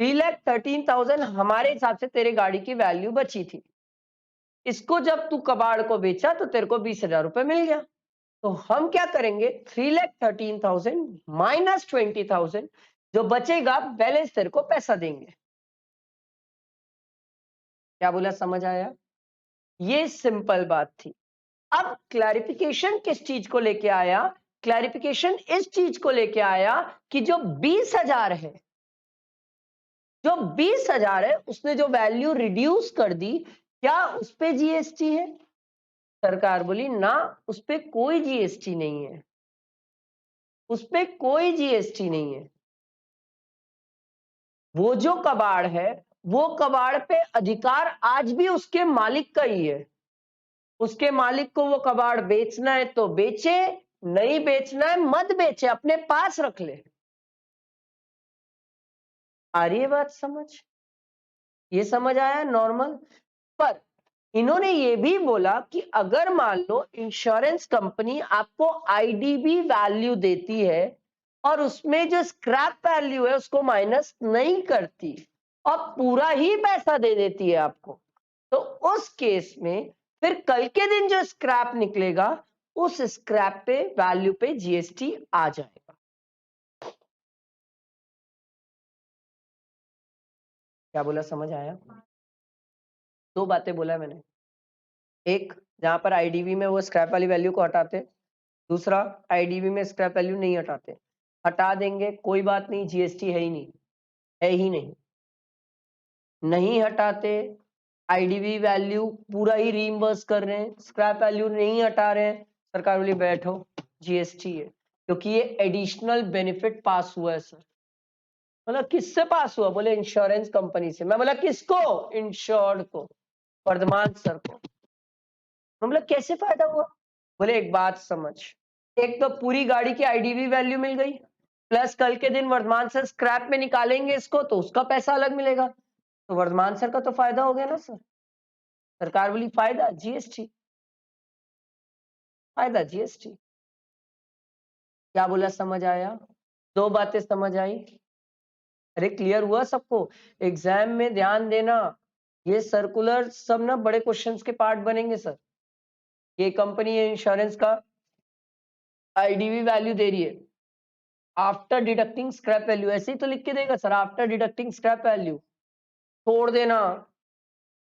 3,13,000 हमारे हिसाब से तेरे गाड़ी की वैल्यू बची थी, इसको जब तू कबाड़ को बेचा तो तेरे को 20,000 रुपए मिल गया, तो हम क्या करेंगे 3,13,000 माइनस 20,000 जो बचेगा बैलेंस तेरे को पैसा देंगे। क्या बोला, समझ आया? ये सिंपल बात थी। अब क्लैरिफिकेशन किस चीज को लेके आया? क्लैरिफिकेशन इस चीज को लेके आया कि जो 20,000 है, जो 20,000 है उसने जो वैल्यू रिड्यूस कर दी, क्या उस पे जीएसटी है? सरकार बोली ना, उस पे कोई जीएसटी नहीं है, उस पे कोई जीएसटी नहीं है। वो जो कबाड़ है, वो कबाड़ पे अधिकार आज भी उसके मालिक का ही है। उसके मालिक को वो कबाड़ बेचना है तो बेचे, नहीं बेचना है मत बेचे, अपने पास रख ले। आ रही है बात समझ? ये समझ आया नॉर्मल? पर इन्होंने ये भी बोला कि अगर मान लो इंश्योरेंस कंपनी आपको आईडीबी वैल्यू देती है और उसमें जो स्क्रैप वैल्यू है उसको माइनस नहीं करती और पूरा ही पैसा दे देती है आपको, तो उस केस में फिर कल के दिन जो स्क्रैप निकलेगा उस स्क्रैप पे वैल्यू पे जीएसटी आ जाएगा। क्या बोला, समझ आया? दो बातें बोला मैंने, एक जहां पर आईडीवी में वो स्क्रैप वाली वैल्यू को हटाते, दूसरा आईडीवी में स्क्रैप वैल्यू नहीं हटाते। हटा देंगे कोई बात नहीं, जीएसटी है ही नहीं, है ही नहीं। नहीं हटाते, आईडीवी वैल्यू पूरा ही रीइंबर्स कर रहे हैं, स्क्रैप वैल्यू नहीं हटा रहे हैं, सरकार बोली बैठो जीएसटी है, क्योंकि ये एडिशनल बेनिफिट पास हुआ है सर। मतलब किससे पास हुआ? बोले इंश्योरेंस कंपनी से। मैं बोला किसको? इंश्योर्ड को, वर्धमान सर को। मतलब कैसे फायदा हुआ? बोले एक बात समझ, एक तो पूरी गाड़ी की आईडीवी वैल्यू मिल गई, प्लस कल के दिन वर्धमान सर स्क्रैप में निकालेंगे इसको तो उसका पैसा अलग मिलेगा, तो वर्धमान सर का तो फायदा हो गया ना सर। सरकार बोली फायदा जीएसटी। फायदा जीएसटी। क्या बोला, समझ आया? 2 बातें समझ आई? अरे क्लियर हुआ सबको? एग्जाम में ध्यान देना, ये सर्कुलर सब ना बड़े क्वेश्चंस के पार्ट बनेंगे सर। ये कंपनी इंश्योरेंस का आईडीवी वैल्यू दे रही है आफ्टर डिडक्टिंग स्क्रैप वैल्यू, ऐसे ही तो लिख के देगा sir, after deducting scrap value. छोड़ देना,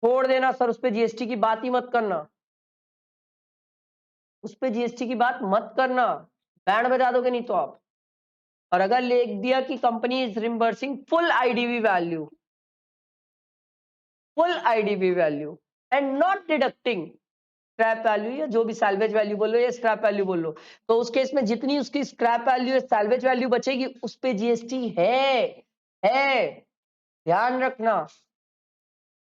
छोड़ देना सर, उस पे जीएसटी की बात ही मत करना, उस पे जीएसटी की बात मत करना, बैंड बजा दोगे नहीं तो आप। और अगर लिख दिया कि company is reimbursing full IDV value, full IDV value and not deducting scrap value या जो भी सैल्वेज वैल्यू बोलो या स्क्रैप वैल्यू बोलो, तो उस केस में जितनी उसकी स्क्रैप वैल्यू या सैल्वेज वैल्यू बचेगी उस पे जीएसटी है, ध्यान रखना।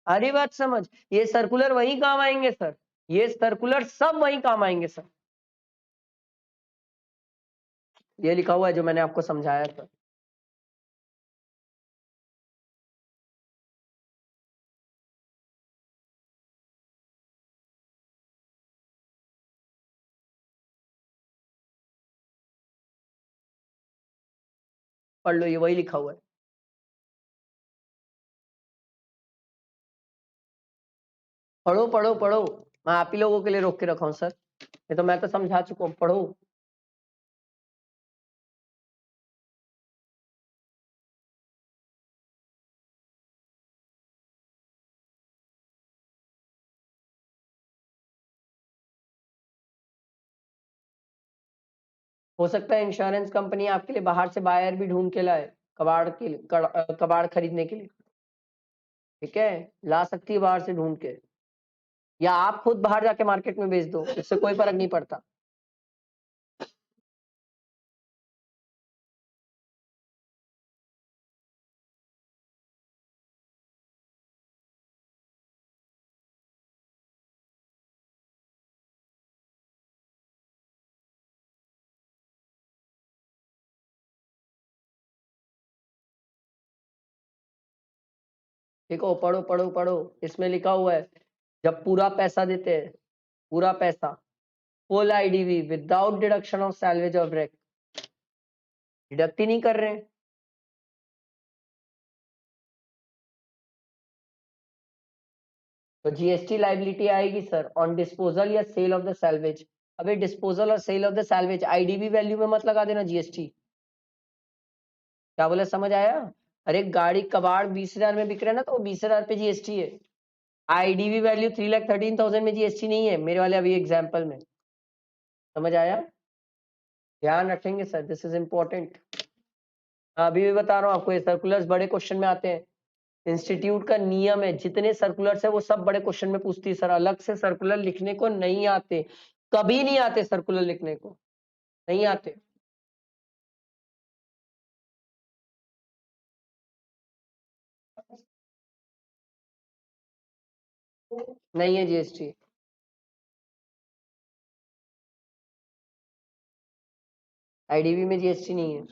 सारी बात समझ, ये सर्कुलर वही काम आएंगे सर, ये सर्कुलर सब वही काम आएंगे सर। ये लिखा हुआ है जो मैंने आपको समझाया था। पढ़ लो, ये वही लिखा हुआ है। पढ़ो पढ़ो पढ़ो, मैं आप ही लोगों के लिए रोक के रखा हूँ सर, ये तो मैं तो समझा चुका हूँ, पढ़ो। हो सकता है इंश्योरेंस कंपनी आपके लिए बाहर से बायर भी ढूंढ के लाए कबाड़ के लिए, कबाड़ खरीदने के लिए, ठीक है, ला सकती है बाहर से ढूंढ के, या आप खुद बाहर जाके मार्केट में बेच दो, इससे कोई फर्क नहीं पड़ता। देखो, पढ़ो पढ़ो पढ़ो, इसमें लिखा हुआ है जब पूरा पैसा देते हैं, पूरा पैसा, full IDV without deduction of salvage और ब्रेक, डिडक्ट ही नहीं कर रहे हैं, तो जीएसटी लाइबिलिटी आएगी सर ऑन डिस्पोजल या सेल ऑफ द सैलवेज। अबे डिस्पोजल और sale of the salvage IDV value में मत लगा देना जीएसटी। क्या बोला, समझ आया? अरे गाड़ी कबाड़ 20,000 में बिक रहा है ना, तो 20,000 पे जीएसटी है। आईडीवी वैल्यू 3,13,000 में जीएसटी नहीं है मेरे वाले अभी एग्जाम्पल में, समझ आया? ध्यान रखेंगे सर, दिस इज इंपॉर्टेंट। अभी भी बता रहा हूँ आपको, ये सर्कुलर्स बड़े क्वेश्चन में आते हैं, इंस्टीट्यूट का नियम है, जितने सर्कुलर्स है वो सब बड़े क्वेश्चन में पूछती है सर, अलग से सर्कुलर लिखने को नहीं आते, कभी नहीं आते सर्कुलर लिखने को, नहीं आते। नहीं है जीएसटी, आईडीवी में जीएसटी नहीं है।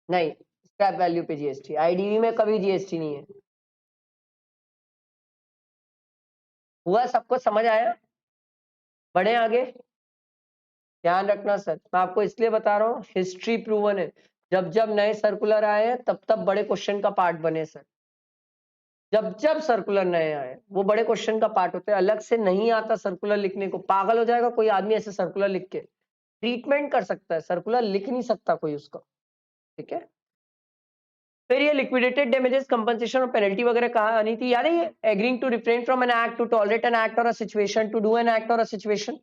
नहीं, स्क्रैप वैल्यू पे जीएसटी, आईडीवी में कभी जीएसटी नहीं है। हुआ, सबको समझ आया? बढ़े आगे, ध्यान रखना सर, मैं आपको इसलिए बता रहा हूँ, हिस्ट्री प्रूवन है, जब जब नए सर्कुलर आए हैं तब तब बड़े क्वेश्चन का पार्ट बने सर, जब जब सर्कुलर नए आए वो बड़े क्वेश्चन का पार्ट होते हैं, अलग से नहीं आता सर्कुलर लिखने को। पागल हो जाएगा कोई आदमी ऐसे सर्कुलर लिख के, ट्रीटमेंट कर सकता है, सर्कुलर लिख नहीं सकता कोई उसका, ठीक है। फिर ये लिक्विडेटेड डैमेजेस कंपनसेशन और पेनल्टी वगैरह कहाँ आनी थी, याद है ये agreeing to refrain from an act, to tolerate an act और a situation, to do an act और अ सिचुएशन।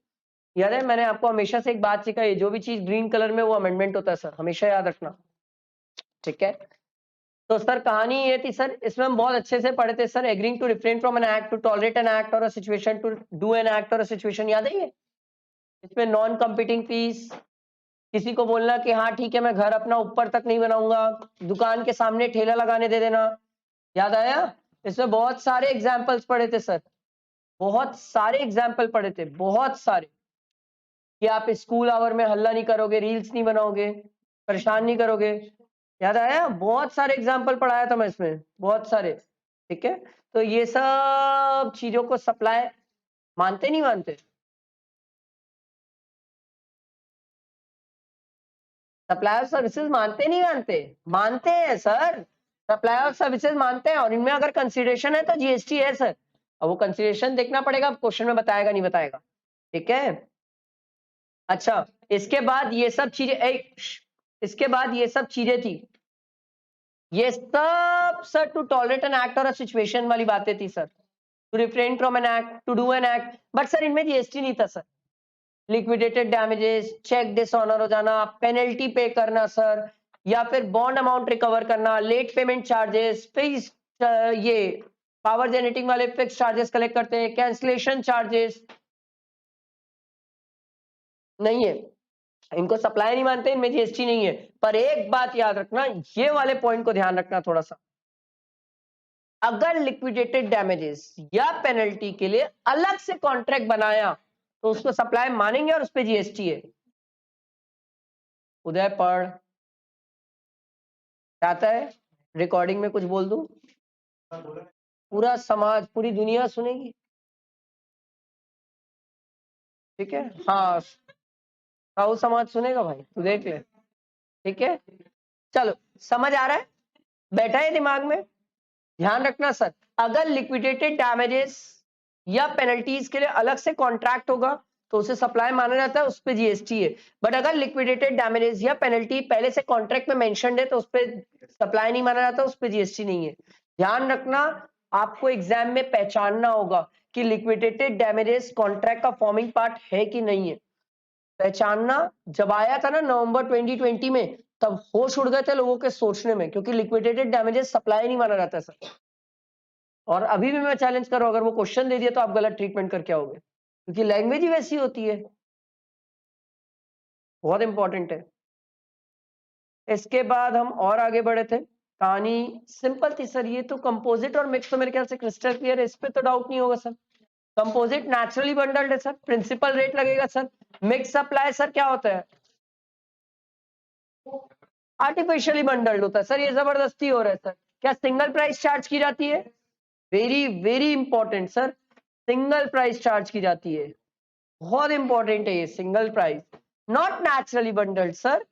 याद है, मैंने आपको हमेशा से एक बात सिखाई, जो भी चीज ग्रीन कलर में वो अमेंडमेंट होता है सर, हमेशा याद रखना, ठीक है। तो सर कहानी ये थी सर, इसमें हम बहुत अच्छे से पढ़े थे sir, agreeing to refrain from an act, to tolerate an act और a situation, to do an act और अ सिचुएशन, याद है ये। इसमें नॉन कंपीटिंग फीस, किसी को बोलना कि हाँ ठीक है मैं घर अपना ऊपर तक नहीं बनाऊंगा, दुकान के सामने ठेला लगाने दे देना, याद आया। इसमें बहुत सारे एग्जाम्पल्स पढ़े थे सर, बहुत सारे एग्जाम्पल पढ़े थे, बहुत सारे, कि आप स्कूल आवर में हल्ला नहीं करोगे, रील्स नहीं बनाओगे, परेशान नहीं करोगे, याद आया। बहुत सारे एग्जाम्पल पढ़ाया था मैं इसमें, बहुत सारे। ठीक है, तो ये सब चीजों को सप्लाई मानते नहीं मानते? सप्लाई ऑफ सर्विसेज मानते नहीं मानते? मानते हैं सर, सप्लाई ऑफ सर्विसेज मानते हैं, और इनमें अगर कंसीडरेशन है तो जीएसटी है सर। अब वो कंसीडरेशन देखना पड़ेगा, क्वेश्चन में बताएगा नहीं बताएगा, ठीक है। अच्छा, इसके बाद ये सब चीजें, इसके बाद ये सब चीजें थी, ये सब sir to tolerate an act और सिचुएशन वाली बातें थी sir, to refrain from an act, to do an act, but sir इनमें जीएसटी नहीं था sir. Liquidated damages, cheque dishonour हो जाना, पेनल्टी पे करना सर, या फिर बॉन्ड अमाउंट रिकवर करना, लेट पेमेंट चार्जेस, फिक्स ये पावर जनरेटिंग वाले फिक्स चार्जेस कलेक्ट करते हैं, कैंसलेशन चार्जेस नहीं है, इनको सप्लाई नहीं मानते, इनमें जीएसटी नहीं है। पर एक बात याद रखना, ये वाले पॉइंट को ध्यान रखना थोड़ा सा, अगर लिक्विडेटेड डैमेजेस या पेनल्टी के लिए अलग से कॉन्ट्रैक्ट बनाया तो उसको सप्लाई मानेंगे और उस पर जीएसटी है। उदय पढ़ चाहता है रिकॉर्डिंग में कुछ बोल दूं, पूरा समाज पूरी दुनिया सुनेगी, ठीक है। हाँ, साहू समाज सुनेगा भाई, तू देख ले, ठीक है। चलो, समझ आ रहा है, बैठा है दिमाग में? ध्यान रखना सर, अगर लिक्विडेटेड डैमेजेस या पेनल्टीज के लिए अलग से कॉन्ट्रैक्ट होगा तो उसे सप्लाई माना जाता है, उस पर जीएसटी है। बट अगर लिक्विडेटेड डैमेजेस या पेनल्टी पहले से कॉन्ट्रैक्ट में मेंशन्ड है तो उस पर सप्लाई नहीं माना जाता, उस पर जीएसटी नहीं है। ध्यान रखना, आपको एग्जाम में पहचानना होगा कि लिक्विडेटेड डैमेजेस कॉन्ट्रैक्ट का फॉर्मिंग पार्ट है कि नहीं है, पहचानना। जब आया था ना नवंबर 2020 में, तब होश उड़ गए थे लोगों के सोचने में, क्योंकि लिक्विडेटेड डैमेजेस सप्लाई नहीं माना जाता सर। और अभी भी मैं चैलेंज कर रहा हूं, अगर वो क्वेश्चन दे दिया तो आप गलत ट्रीटमेंट करके आओगे, क्योंकि लैंग्वेज ही वैसी होती है, बहुत इंपॉर्टेंट है। इसके बाद हम और आगे बढ़े थे, कहानी सिंपल थी सर, ये तो कंपोजिट और मिक्स तो मेरे ख्याल से क्रिस्टल क्लियर है, इस पे तो डाउट नहीं होगा सर। कंपोजिट नेचुरली बंडल्ड है सर, प्रिंसिपल रेट लगेगा सर। मिक्स सप्लाई सर क्या होता है? आर्टिफिशियली बंडल्ड होता है सर, ये जबरदस्ती हो रहा है सर। क्या सिंगल प्राइस चार्ज की जाती है? Very very important sir, single price charge की जाती है, बहुत इंपॉर्टेंट है ये, single price, not naturally bundled sir.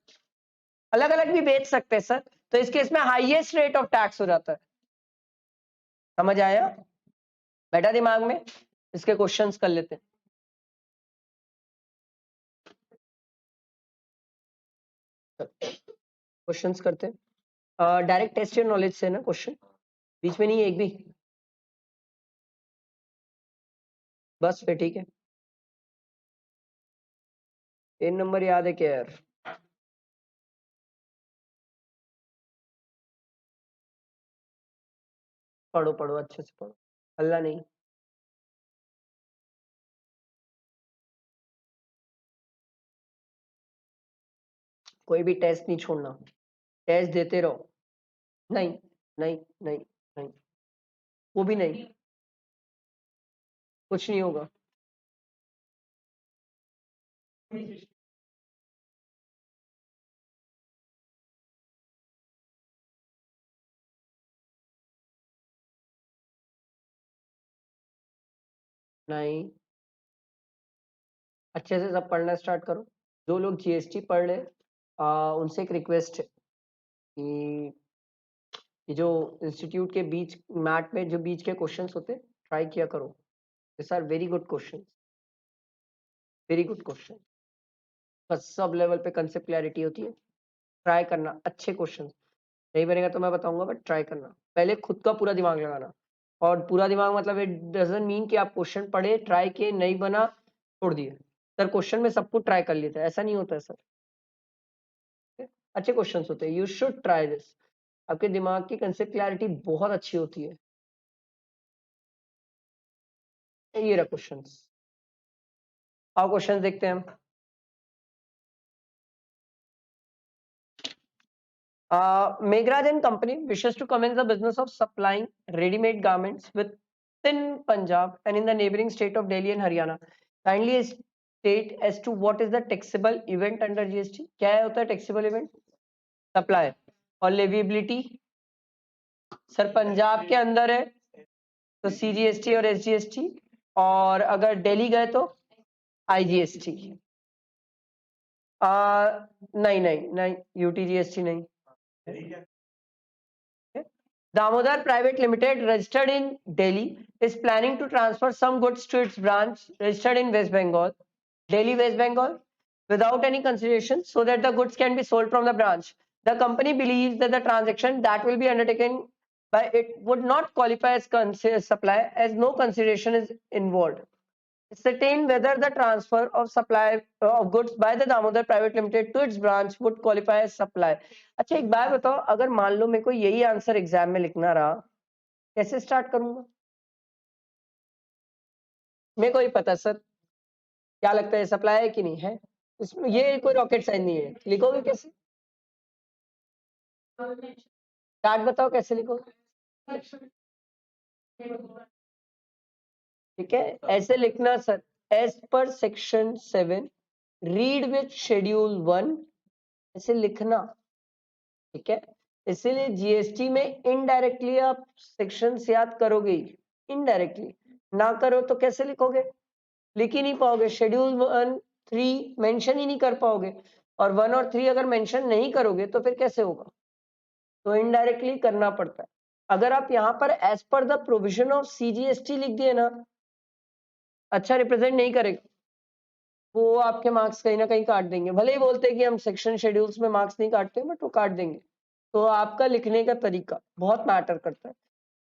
अलग अलग भी बेच सकते हैं सर, तो इस केस में हाईएस्ट रेट ऑफ टैक्स हो जाता है। समझ आया? बैठा दिमाग में? इसके क्वेश्चंस कर लेते हैं। क्वेश्चंस करते हैं, डायरेक्ट टेस्ट योर नॉलेज से ना क्वेश्चन, बीच में नहीं है एक भी, बस फिर ठीक है। 3 नंबर याद है क्या यार? पढ़ो पढ़ो अच्छे से पढ़ो, अल्लाह नहीं। कोई भी टेस्ट नहीं छोड़ना, टेस्ट देते रहो। नहीं नहीं नहीं नहीं, वो भी नहीं, कुछ नहीं होगा। नहीं, अच्छे से सब पढ़ना स्टार्ट करो। जो लोग जीएसटी पढ़ ले, उनसे एक रिक्वेस्ट है कि ये जो इंस्टीट्यूट के बीच मैट में जो बीच के क्वेश्चंस होते हैं, ट्राई किया करो, this are very good question, very good question. बस सब लेवल पे कंसेप्ट क्लैरिटी होती है, ट्राई करना, अच्छे क्वेश्चन। नहीं बनेगा तो मैं बताऊंगा, बट ट्राई करना, पहले खुद का पूरा दिमाग लगाना। और पूरा दिमाग मतलब इट डजंट मीन कि आप क्वेश्चन पढ़े, ट्राई किए, नहीं बना, छोड़ दिए। सर क्वेश्चन में सब कुछ ट्राई कर लेता है, ऐसा नहीं होता है सर। अच्छे क्वेश्चंस होते हैं, यू शुड ट्राई दिस, आपके दिमाग की कंसेप्ट क्लैरिटी बहुत अच्छी होती है। ये रहा क्वेश्चंस, आओ क्वेश्चंस देखते हैं हम। Megraj and company wishes to commence the business of supplying ready-made garments within Punjab and in the neighboring state of Delhi and Haryana. Kindly state as to what is the taxable event under GST. क्या होता है taxable event? Supply और leviability. Sir Punjab के अंदर है तो CGST और SGST, और अगर दिल्ली गए तो IGST। नहीं नहीं नहीं, UTGST नहीं। Damodar Private Limited, registered in Delhi, is planning to transfer some goods to its branch registered in West Bengal, Delhi, West Bengal, without any consideration, so that the goods can be sold from the branch. The company believes that the transaction that will be undertaken by it would not qualify as supply, as no consideration is involved. Ascertain whether the transfer of supply of goods by the Damodar Private Limited to its branch would qualify as supply. अच्छा एक बात बताओ, अगर मान लो मेरे को यही answer exam में लिखना रहा, कैसे स्टार्ट करूंगा? मेरे को ही पता सर, क्या लगता है सप्लाई है कि नहीं है? इसमें ये कोई रॉकेट साइंस नहीं है। लिखोगे कैसे? स्टार्ट बताओ कैसे लिखोगे? ठीक है, ऐसे लिखना sir, as per section 7 read with schedule 1, ऐसे लिखना। ठीक है, इसीलिए जीएसटी में इनडायरेक्टली आप सेक्शंस याद करोगे ही, इनडायरेक्टली ना करो तो कैसे लिखोगे? लिख ही नहीं पाओगे। शेड्यूल 1 3 मेंशन ही नहीं कर पाओगे, और 1 और 3 अगर मेंशन नहीं करोगे तो फिर कैसे होगा? तो इनडायरेक्टली करना पड़ता है। अगर आप यहाँ पर as per the provision of CGST लिख दिए ना, अच्छा रिप्रेजेंट नहीं करेगा, वो आपके मार्क्स कहीं ना कहीं काट देंगे। भले ही बोलते हैं कि हम सेक्शन शेड्यूल्स में मार्क्स नहीं काटते, बट वो काट देंगे। तो आपका लिखने का तरीका बहुत मैटर करता है।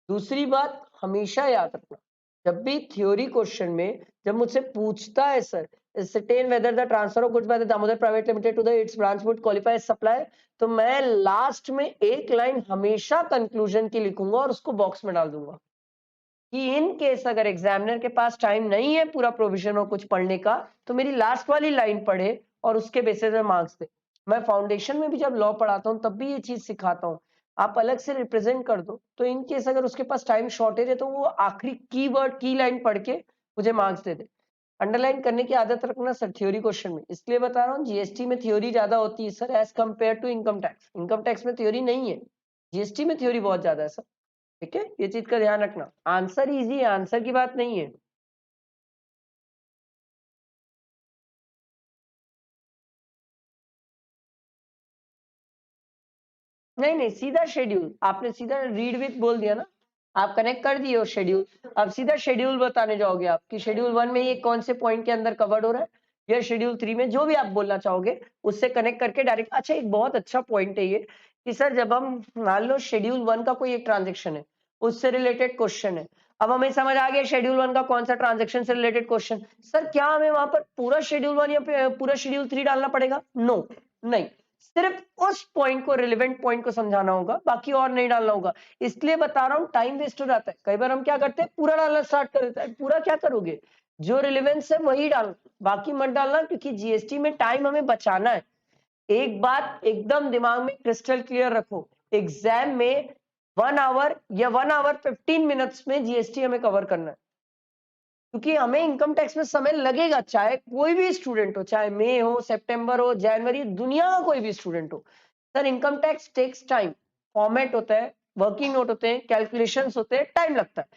दूसरी बात हमेशा याद रखना, जब भी थ्योरी क्वेश्चन में जब मुझसे पूछता है sir ascertain whether the transfer of goods by the Damodar Private Limited to the its branch would qualify as supply, तो मैं लास्ट में एक लाइन हमेशा कंक्लूजन की लिखूंगा और उसको बॉक्स में डाल दूंगा कि इन केस अगर एग्जामिनर के पास टाइम नहीं है पूरा प्रोविजन और कुछ पढ़ने का, तो मेरी लास्ट वाली लाइन पढ़े और उसके बेसिस पे मार्क्स दे। मैं फाउंडेशन में भी जब लॉ पढ़ाता हूँ तब भी ये चीज सिखाता हूँ, आप अलग से रिप्रेजेंट कर दो, तो इन केस अगर उसके पास टाइम शॉर्टेज है तो वो आखिरी कीवर्ड की लाइन पढ़ के मुझे मार्क्स दे दे। अंडरलाइन करने की आदत रखना सर थ्योरी क्वेश्चन में, इसलिए बता रहा हूँ जीएसटी में थ्योरी ज्यादा होती है sir as compare to income tax. Income tax में थ्योरी नहीं है, जीएसटी में थ्योरी बहुत ज्यादा है सर। ठीक है, ये चीज का ध्यान रखना। आंसर इजी है, आंसर की बात नहीं है। नहीं नहीं, सीधा शेड्यूल, आपने सीधा रीड विथ बोल दिया ना, आप कनेक्ट कर दिए हो शेड्यूल, अब सीधा शेड्यूल बताने जाओगे आप कि शेड्यूल 1 में ये कौन से पॉइंट के अंदर कवर्ड हो रहा है, या शेड्यूल 3 में, जो भी आप बोलना चाहोगे उससे कनेक्ट करके डायरेक्ट। अच्छा एक बहुत अच्छा पॉइंट है ये कि सर जब हम मान लो शेड्यूल 1 का कोई एक ट्रांजेक्शन है, उससे रिलेटेड क्वेश्चन है, अब हमें समझ आ गया शेड्यूल 1 का कौन सा ट्रांजेक्शन से रिलेटेड क्वेश्चन, सर क्या हमें वहां पर पूरा शेड्यूल 1 या पूरा शेड्यूल 3 डालना पड़ेगा? नो नहीं, सिर्फ उस पॉइंट को, रिलेवेंट पॉइंट को समझाना होगा, बाकी और नहीं डालना होगा। इसलिए बता रहा हूँ टाइम वेस्ट हो जाता है। कई बार हम क्या करते हैं, पूरा डालना स्टार्ट कर देते हैं। पूरा क्या करोगे, जो रिलेवेंस है वही डालना, बाकी मत डालना, क्योंकि जीएसटी में टाइम हमें बचाना है। एक बात एकदम दिमाग में क्रिस्टल क्लियर रखो, एग्जाम में 1 आवर या 1 आवर 15 मिनट्स में जीएसटी हमें कवर करना है, क्योंकि हमें इनकम टैक्स में समय लगेगा, चाहे कोई भी स्टूडेंट हो, चाहे मई हो, सितंबर हो, जनवरी, दुनिया का कोई भी स्टूडेंट हो। Sir income tax takes time, format होता है, वर्किंग नोट होते हैं, कैलकुलेशंस होते हैं, टाइम लगता है।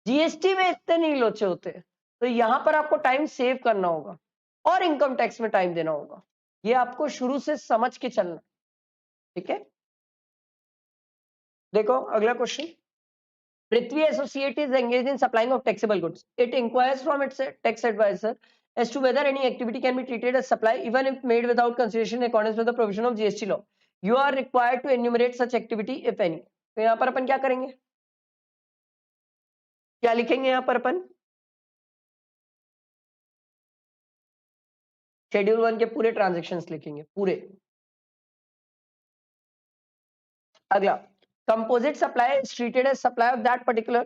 जीएसटी में इतने नहीं लोचे होते, तो यहाँ पर आपको टाइम सेव करना होगा और इनकम टैक्स में टाइम देना होगा, ये आपको शुरू से समझ के चलना। ठीक है, देखो अगला question. Prithvi Associate is engaged in supplying of taxable goods. It inquires from its tax advisor as to whether any activity can be treated as supply even if made without consideration in accordance with the provision of GST law. You are required to enumerate such activity if any. तो यहाँ पर अपन क्या करेंगे, क्या लिखेंगे यहाँ पर अपन? Schedule 1 के पूरे ट्रांजेक्शन्स लिखेंगे, पूरे। अगला, composite supply is treated as supply of that particular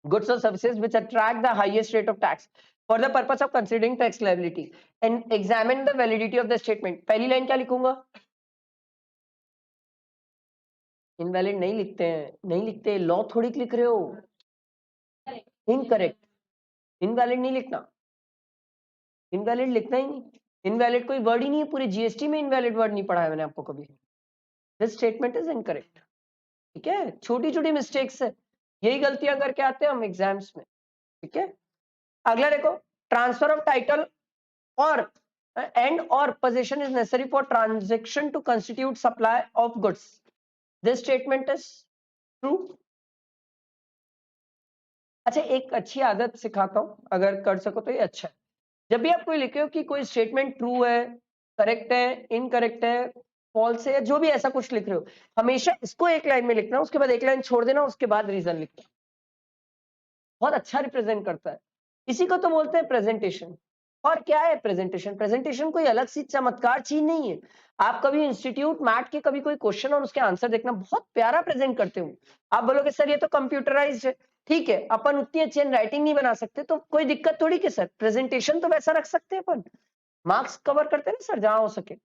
goods or services which attract the highest rate of tax for the purpose of considering tax liability and examine the validity of the statement. पहली line क्या लिखूंगा? Invalid नहीं लिखते हैं, नहीं लिखते, law थोड़ी लिख रहे हो, इनकरेक्ट, इनवैलिड नहीं लिखना, इनवैलिड लिखना ही नहीं, इनवैलिड कोई वर्ड ही नहीं है, पूरे जीएसटी में इनवैलिड वर्ड नहीं पढ़ा है मैंने आपको कभी। This statement is incorrect. ठीक है, छोटी छोटी मिस्टेक्स है, यही गलतियां करके आते हैं हम एग्जाम्स में, ठीक है। अगला देखो, ट्रांसफर ऑफ टाइटल और and or possession is necessary for transaction to constitute supply of goods. This statement is true. अच्छा, एक अच्छी आदत सिखाता हूं, अगर कर सको तो ये अच्छा है। जब भी आप कोई लिखे हो कि कोई स्टेटमेंट ट्रू है, करेक्ट है, इनकरेक्ट है, फॉल्स है, जो भी ऐसा कुछ लिख रहे हो, हमेशा इसको एक लाइन में लिखना, उसके बाद एक लाइन छोड़ देना, उसके बाद रीजन लिखना। बहुत अच्छा रिप्रेजेंट करता है। इसी को तो बोलते हैं प्रेजेंटेशन। और क्या है प्रेजेंटेशन? प्रेजेंटेशन कोई अलग सी चमत्कार चीज नहीं है। आप कभी इंस्टीट्यूट मैट के कभी कोई क्वेश्चन और उसके आंसर देखना, बहुत प्यारा प्रेजेंट करते हो। आप बोलोगे सर ये तो कंप्यूटराइज्ड है, ठीक है, अपन उतनी अच्छी राइटिंग नहीं बना सकते, तो कोई दिक्कत थोड़ी कि सर प्रेजेंटेशन तो वैसा रख सकते हैं अपन, मार्क्स कवर करते हैं ना सर जहां हो सके।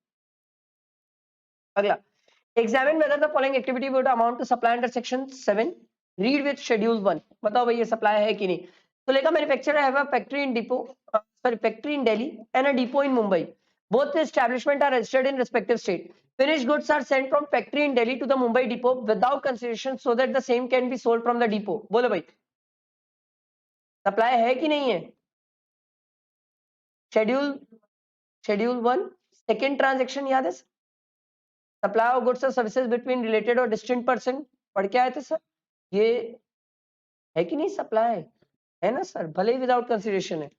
अगला, examine whether the following activity would amount to supply under section 7, read with schedule 1। बताओ भाई ये सप्लाई है कि नहीं। तो लेगा manufacturer have a factory in depot, sorry, factory in Delhi and a depot in Mumbai. Both the establishment are registered in respective state. Finished goods are sent from factory in Delhi to the Mumbai depot without consideration so that the same can be sold from the depot. बोलो भाई, supply है कि नहीं है? Schedule 1 second transaction याद है? Supply of goods और services between related और डिस्टिंक्ट पर्सन, पढ़ के आए थे सर। ये है कि नहीं सप्लाई? है ना सर, भले ही विदाउट कंसिडरेशन है।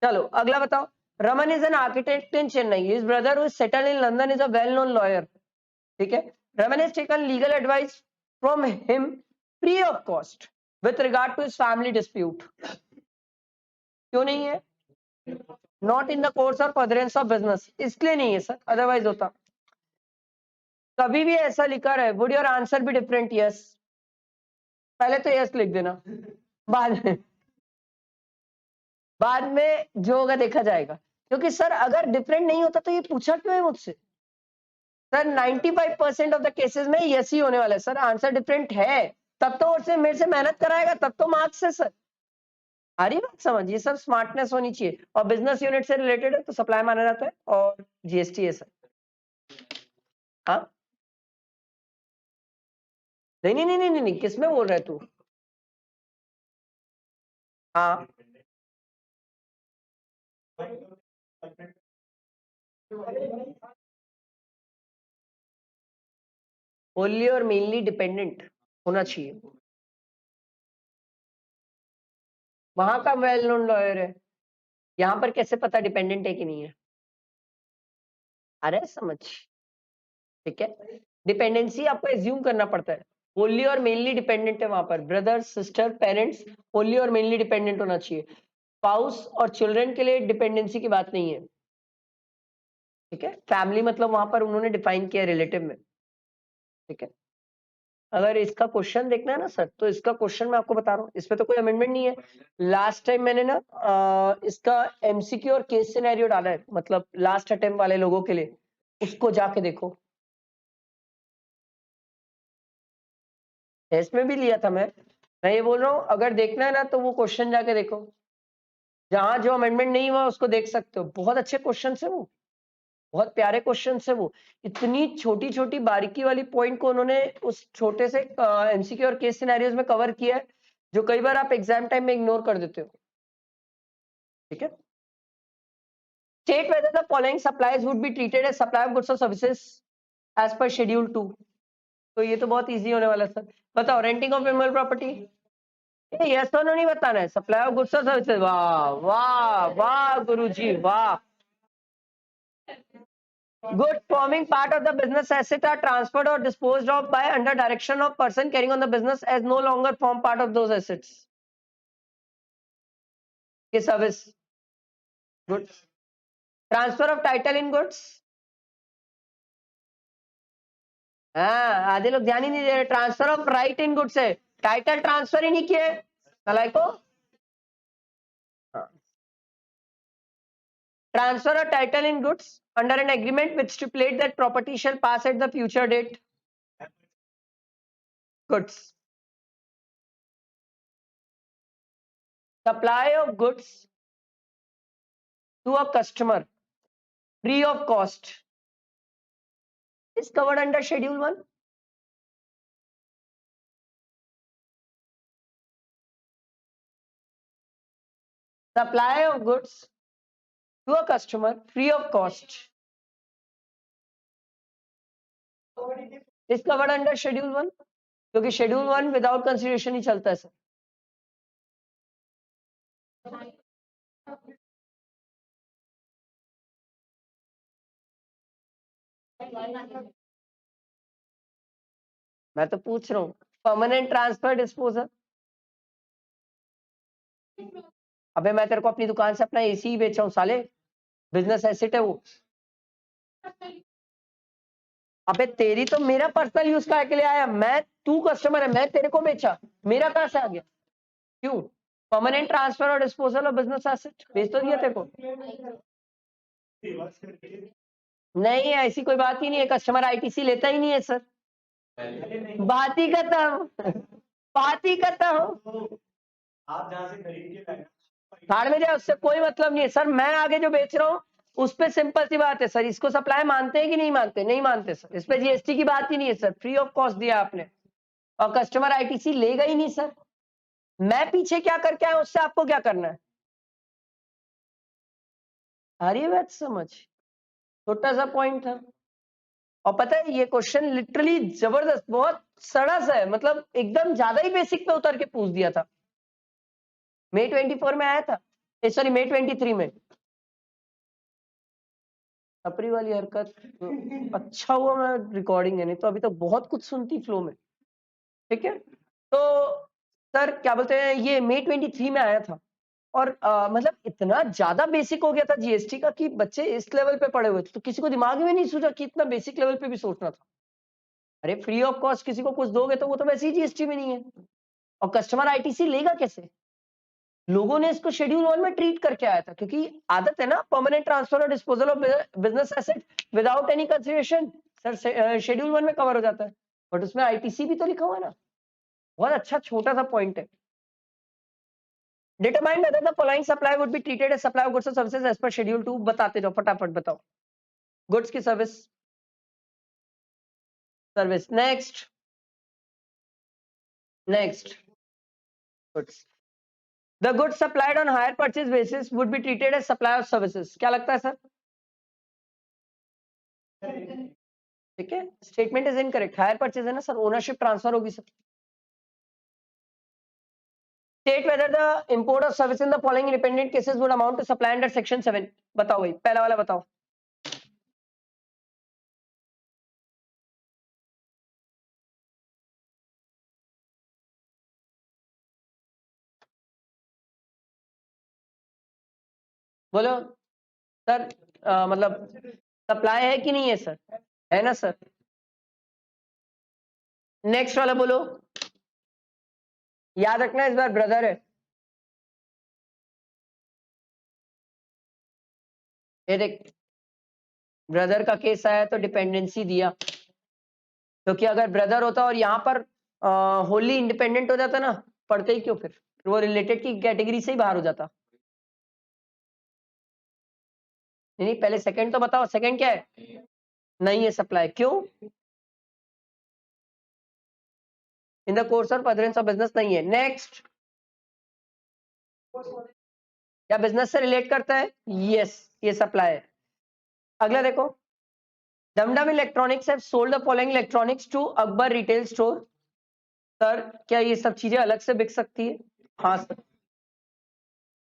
चलो अगला बताओ, Raman is an architect in Chennai, his brother who is settled in London is a well known lawyer, ठीक है। Raman has taken legal advice from him free of cost with regard to his family dispute. क्यों नहीं है? Not in the course of furtherance of business, इसलिए नहीं है sir, otherwise होता। कभी भी ऐसा लिखा रहे, would your answer be different? Yes, पहले तो यस लिख देना, बाद में जो होगा देखा जाएगा। क्योंकि सर अगर डिफरेंट नहीं होता तो ये पूछा क्यों है मुझसे? सर 95% ऑफ द केसेस में यस ही होने वाला है सर, आंसर डिफरेंट है तब तो उससे मेरे से मेहनत कराएगा, तब तो मार्क्स है सर। आ रही बात समझ? ये सब स्मार्टनेस होनी चाहिए, और बिजनेस यूनिट से रिलेटेड है तो सप्लाई माना जाता है और जीएसटी है सर। हाँ, नहीं नहीं नहीं नहीं नहीं, किस में बोल रहा है तू? हाँ, ओनली और मेनली डिपेंडेंट होना चाहिए। वहां का वेल नोन लॉयर है, यहाँ पर कैसे पता डिपेंडेंट है कि नहीं है? अरे समझ, ठीक है। डिपेंडेंसी आपको एज्यूम करना पड़ता है, ओनली और मेनली डिपेंडेंट है वहां पर, ब्रदर सिस्टर पेरेंट्स ओनली और मेनली डिपेंडेंट होना चाहिए। स्पाउस और चिल्ड्रन के लिए डिपेंडेंसी की बात नहीं है, ठीक है। फैमिली मतलब वहां पर उन्होंने डिफाइन किया रिलेटिव में, ठीक है। अगर इसका क्वेश्चन देखना है ना सर, तो इसका क्वेश्चन मैं आपको बता रहा हूँ, इसमें तो कोई अमेंडमेंट नहीं है। लास्ट टाइम मैंने ना इसका एमसीक्यू और केस सिनेरियो डाला है, मतलब लास्ट अटेम्प्ट वाले लोगों के लिए, उसको जाके देखो। इसमें भी लिया था मैं ये बोल रहा हूँ, अगर देखना है ना तो वो क्वेश्चन जाके देखो, जहां जो अमेंडमेंट नहीं हुआ उसको देख सकते हो। बहुत अच्छे क्वेश्चन है वो, बहुत प्यारे क्वेश्चन है वो। इतनी छोटी छोटी बारीकी वाली पॉइंट को उन्होंने उस छोटे से एमसीक्यू और केस सिनेरियोज में कवर किया है, जो कई बार आप एग्जाम टाइम में इग्नोर कर देते हो, ठीक है। State whether the following supplies would be treated as supply of goods और सर्विसेज एज पर शेड्यूल 2। तो ये तो बहुत इजी होने वाला है सर। बताओ, renting of email property, yes और नो नहीं बताना है, सप्लाई ऑफ गुड्स और सर्विसेज। वाह वाह वाह गुरुजी वाह। Goods forming part of the business asset are transferred or disposed of by under direction of person carrying on the business as no longer form part of those assets. ये service goods, transfer of title in goods. हाँ, आधे लोग ध्यान ही नहीं दे रहे, transfer of right in goods है, title transfer ही नहीं किए सलाई को। Transfer a title in goods under an agreement which stipulate that property shall pass at the future date. Goods. Supply of goods to a customer free of cost is covered under Schedule 1. Supply of goods to a customer free of cost is covered under schedule 1, क्योंकि schedule 1 without consideration ही चलता है sir. मैं तो पूछ रहा हूँ permanent transfer disposal. अबे मैं तेरे को अपनी दुकान से अपना एसी ही बेचा हूँ साले, बिजनेस एसेट है वो। अबे तेरी तो मेरा पर्सनल यूज के लिए आया, मैं तू कस्टमर है, मैं तेरे को बेचा, मेरा कहां से आ गया? क्यों? परमानेंट ट्रांसफर और डिस्पोजल ऑफ बिजनेस एसेट बेच तो दिया तेरे को। नहीं ऐसी कोई बात ही नहीं है, कस्टमर आईटीसी लेता ही नहीं है सर। बात ही करता हूँ बात ही करता हूँ। आप जहाँ से खरीद के लाए फाड़ में जाए उससे कोई मतलब नहीं है सर, मैं आगे जो बेच रहा हूँ उस पे सिंपल सी बात है सर। इसको सप्लाई मानते हैं कि नहीं मानते? नहीं मानते सर। इस पे जीएसटी की बात ही नहीं है सर, फ्री ऑफ कॉस्ट दिया आपने और कस्टमर आईटीसी लेगा ही नहीं सर। मैं पीछे क्या करके आया उससे आपको क्या करना है? आ रही है बात समझ? छोटा सा पॉइंट था। और पता है ये क्वेश्चन लिटरली जबरदस्त, बहुत सड़ा सा है, मतलब एकदम ज्यादा ही बेसिक पे उतर के पूछ दिया था। मई 24 में आया था, सॉरी मई 23 में। अपरी वाली हरकत अच्छा हुआ मैं रिकॉर्डिंग है, नहीं तो अभी तो बहुत कुछ सुनती फ्लो में। ठीक है, तो सर क्या बोलते हैं, ये मई 23 में आया था और मतलब इतना ज्यादा बेसिक हो गया था जीएसटी का कि बच्चे इस लेवल पे पड़े हुए थे, तो किसी को दिमाग में नहीं सूझा कि इतना बेसिक लेवल पे भी सोचना था। अरे फ्री ऑफ कॉस्ट किसी को कुछ दोगे तो वो तो वैसे ही जीएसटी में नहीं है, और कस्टमर आईटीसी लेगा कैसे? लोगों ने इसको शेड्यूल 1 में ट्रीट करके आया था, क्योंकि आदत है ना परमानेंट ट्रांसफर और disposal of business asset without any consideration. Sir schedule 1 में कवर हो जाता है, बट उसमें आईटीसी भी तो लिखा हुआ है ना। बहुत अच्छा छोटा सा पॉइंट है। Determine whether the following supply would be treated as supply of goods और सर्विसेज एज पर शेड्यूल 2। बताते जाओ फटाफट, बताओ। गुड्स की service, service next next goods. The goods supplied on hire purchase basis would be treated as supply of services. क्या लगता है sir? ठीक है, statement is incorrect. Hire purchase है ना सर, ओनरशिप ट्रांसफर होगी sir. State whether the import of service in the following independent cases would amount to supply under section 7। बताओ भाई, पहला वाला बताओ। बोलो सर, मतलब सप्लाई है कि नहीं है सर? है ना सर। नेक्स्ट वाला बोलो, याद रखना इस बार ब्रदर है। ये देख, ब्रदर का केस आया तो डिपेंडेंसी दिया, क्योंकि अगर ब्रदर होता और यहाँ पर होली इंडिपेंडेंट हो जाता ना, पढ़ते ही क्यों फिर वो रिलेटेड की कैटेगरी से ही बाहर हो जाता। नहीं पहले सेकंड तो बताओ, सेकंड क्या है? नहीं है सप्लाई, क्यों? इन the course of furtherance of business नहीं है। नेक्स्ट, क्या बिजनेस से रिलेट करता है? यस, ये सप्लाई है। अगला देखो, Dumdum electronics have sold the following electronics to Akbar retail store. Sir क्या ये सब चीजें अलग से बिक सकती है? हाँ sir.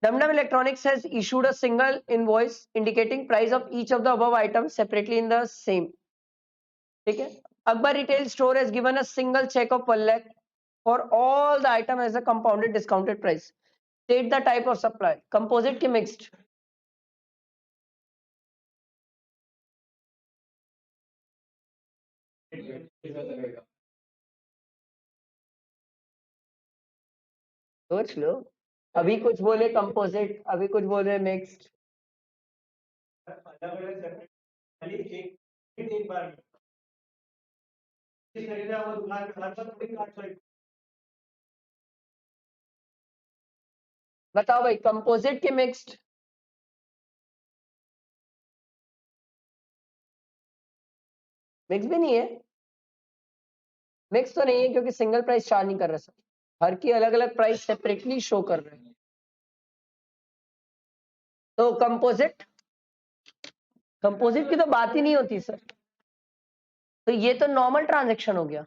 Dumdum electronics has issued a single invoice indicating price of each of the above item separately in the same. ठीक है, Akbar retail store has given a single cheque of 1 lakh for all the item as a compounded discounted price. State the type of supply. Composite की mixed? सोच लो, अभी कुछ बोले composite, अभी कुछ बोले मिक्स्ड। एक बार बताओ भाई, कंपोजिट के मिक्स्ड? मिक्स भी नहीं है, मिक्स तो नहीं है क्योंकि सिंगल प्राइस चार्ज नहीं कर रहे सर, हर की अलग अलग प्राइस सेपरेटली शो कर रहे हैं। तो कंपोजिट की तो बात ही नहीं होती सर। तो ये तो नॉर्मल ट्रांजैक्शन हो गया,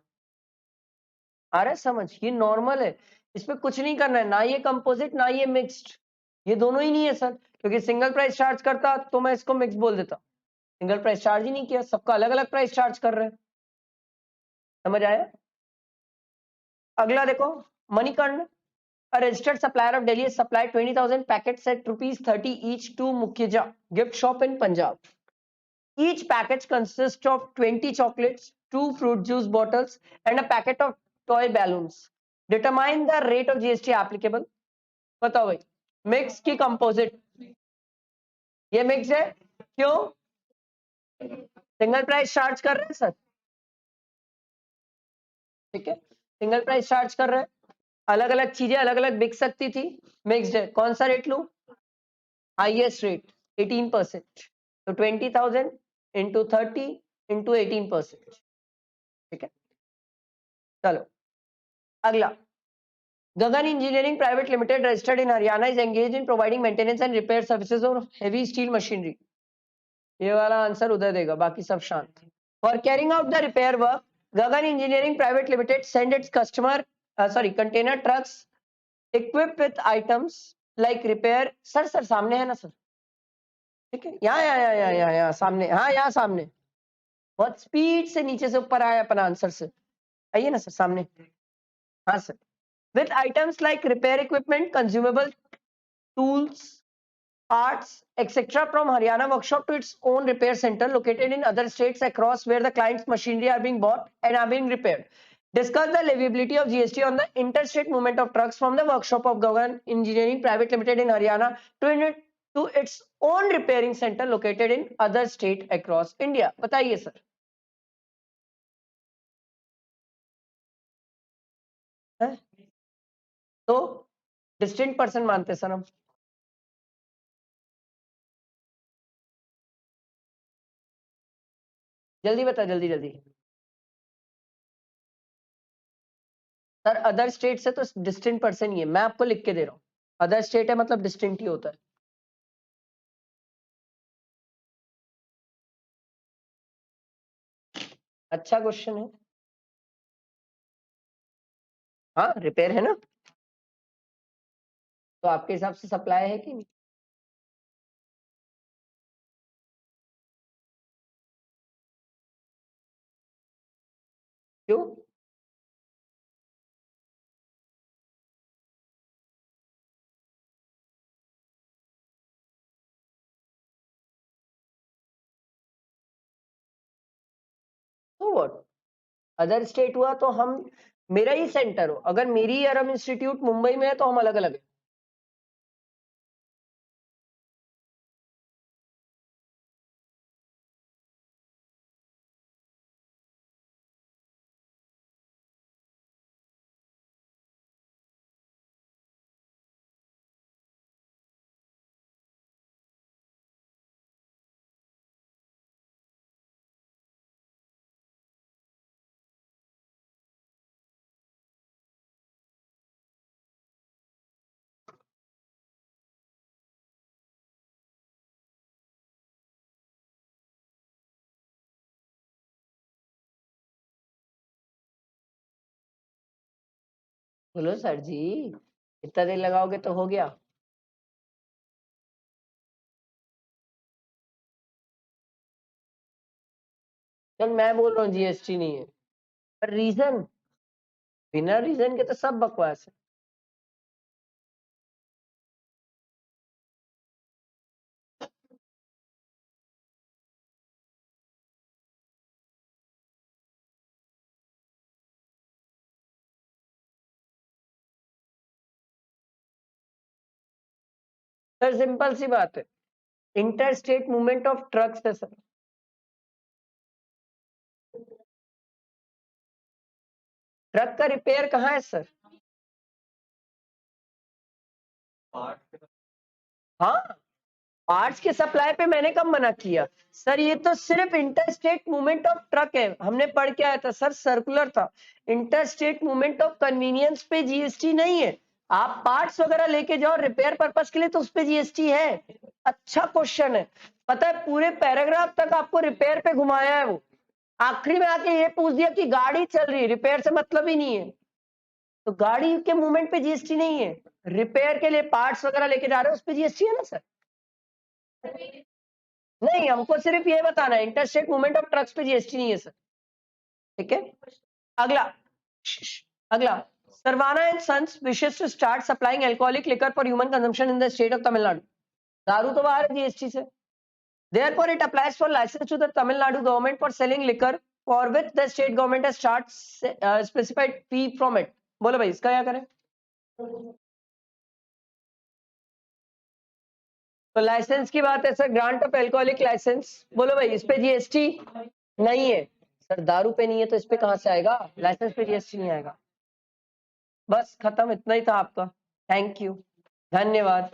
आ रहा है समझ, ये नॉर्मल है, इसमें कुछ नहीं करना है, ना ये कंपोजिट ना ये मिक्स्ड, ये दोनों ही नहीं है सर, क्योंकि सिंगल प्राइस चार्ज करता तो मैं इसको मिक्स बोल देता, सिंगल प्राइस चार्ज ही नहीं किया, सबका अलग अलग प्राइस चार्ज कर रहे हैं। समझ आया? अगला देखो, Manikaran, a registered supplier of Delhi has supplied 20,000 packets at ₹30 each to Mukhija gift shop in Punjab. Each package consists of 20 chocolates, 2 fruit juice bottles and a packet of toy balloons. Determine the rate of GST applicable. बताओ भाई, mix की composite? ये mix है, क्यों? Single price charge कर रहे हैं sir, ठीक है, सिंगल प्राइस चार्ज कर रहे हैं, अलग अलग चीजें अलग अलग बिक सकती थी, मिक्स्ड है, कौन सा रेट लूं? हाईएस्ट रेट 18%, तो 20,000 इंटू 30 इंटू 18%, ठीक है। चलो अगला, Gagan engineering private limited registered in Haryana is engage in providing maintenance and repair services of heavy steel machinery. ये वाला आंसर उधर देगा, बाकी सब शांत। For carrying out the repair work, Gagan engineering private limited send its customer container trucks equipped with items like repair, sir सामने है ना सर, ठीक है, यहाँ सामने, हाँ यहाँ सामने, बहुत स्पीड से नीचे से ऊपर आया अपना आंसर से, आइए ना सर सामने, हाँ sir, with items like repair equipment, consumable tools, parts, etc. from Haryana workshop to its own repair center located in other states across where the client's machinery are being bought and are being repaired. Discuss the leviability of GST on the interstate movement of trucks from the workshop of Gagan Engineering Private Limited in Haryana to its own repairing center located in other state across India. बताइए sir, है? तो distinct person मानते sir हम, जल्दी बता, जल्दी जल्दी sir, other state से तो डिस्टिंक्ट पर्सन ही है, मैं आपको लिख के दे रहा हूँ, अदर स्टेट है मतलब डिस्टिंक्ट ही होता है। अच्छा क्वेश्चन है, हाँ रिपेयर है ना, तो आपके हिसाब से सप्लाई है कि नहीं? क्यों? तो व्हाट, अदर स्टेट हुआ तो हम, मेरा ही सेंटर हो, अगर मेरी अरब इंस्टीट्यूट मुंबई में है तो हम अलग अलग है। बोलो सर जी, इतना देर लगाओगे तो हो गया। चल मैं बोल रहा हूँ जीएसटी नहीं है, पर रीजन, बिना रीजन के तो सब बकवास है। सर सिंपल सी बात है, inter state movement of trucks है सर, ट्रक का रिपेयर कहाँ है सर? हाँ, पार्ट्स के सप्लाई पे मैंने कब मना किया सर, ये तो सिर्फ inter state movement of truck है, हमने पढ़ के आया था सर, सर्कुलर था, inter state movement of convenience पे जीएसटी नहीं है। आप पार्ट्स वगैरह लेके जाओ रिपेयर पर्पस के लिए तो उस पे जीएसटी है, अच्छा क्वेश्चन है, पता है पूरे पैराग्राफ तक आपको रिपेयर पे घुमाया है वो, आखिरी में आके ये पूछ दिया कि गाड़ी चल रही है, रिपेयर से मतलब ही नहीं है। तो गाड़ी के मूवमेंट पे जीएसटी नहीं है, रिपेयर के लिए पार्ट्स वगैरह लेके जा रहे हो उस पे जीएसटी है ना सर। नहीं, हमको सिर्फ ये बताना है इंटरस्टेट मूवमेंट ऑफ ट्रक्स पे जीएसटी नहीं है सर। ठीक है, अगला अगला Sarvana and Sons wishes to start supplying alcoholic liquor for human consumption in the state of Tamil Nadu. दारू तो बाहर है जीएसटी से, therefore it applies for license to the Tamil Nadu government for selling liquor for which the state government has charged specified fee from it. बोलो भाई इसका क्या करें? तो लाइसेंस की बात है sir, grant of alcoholic licence, बोलो भाई इस पे जीएसटी नहीं है सर, दारू पे नहीं है तो इस पे कहां से आएगा, लाइसेंस पे जीएसटी नहीं आएगा। बस खत्म, इतना ही था आपका। थैंक यू, धन्यवाद।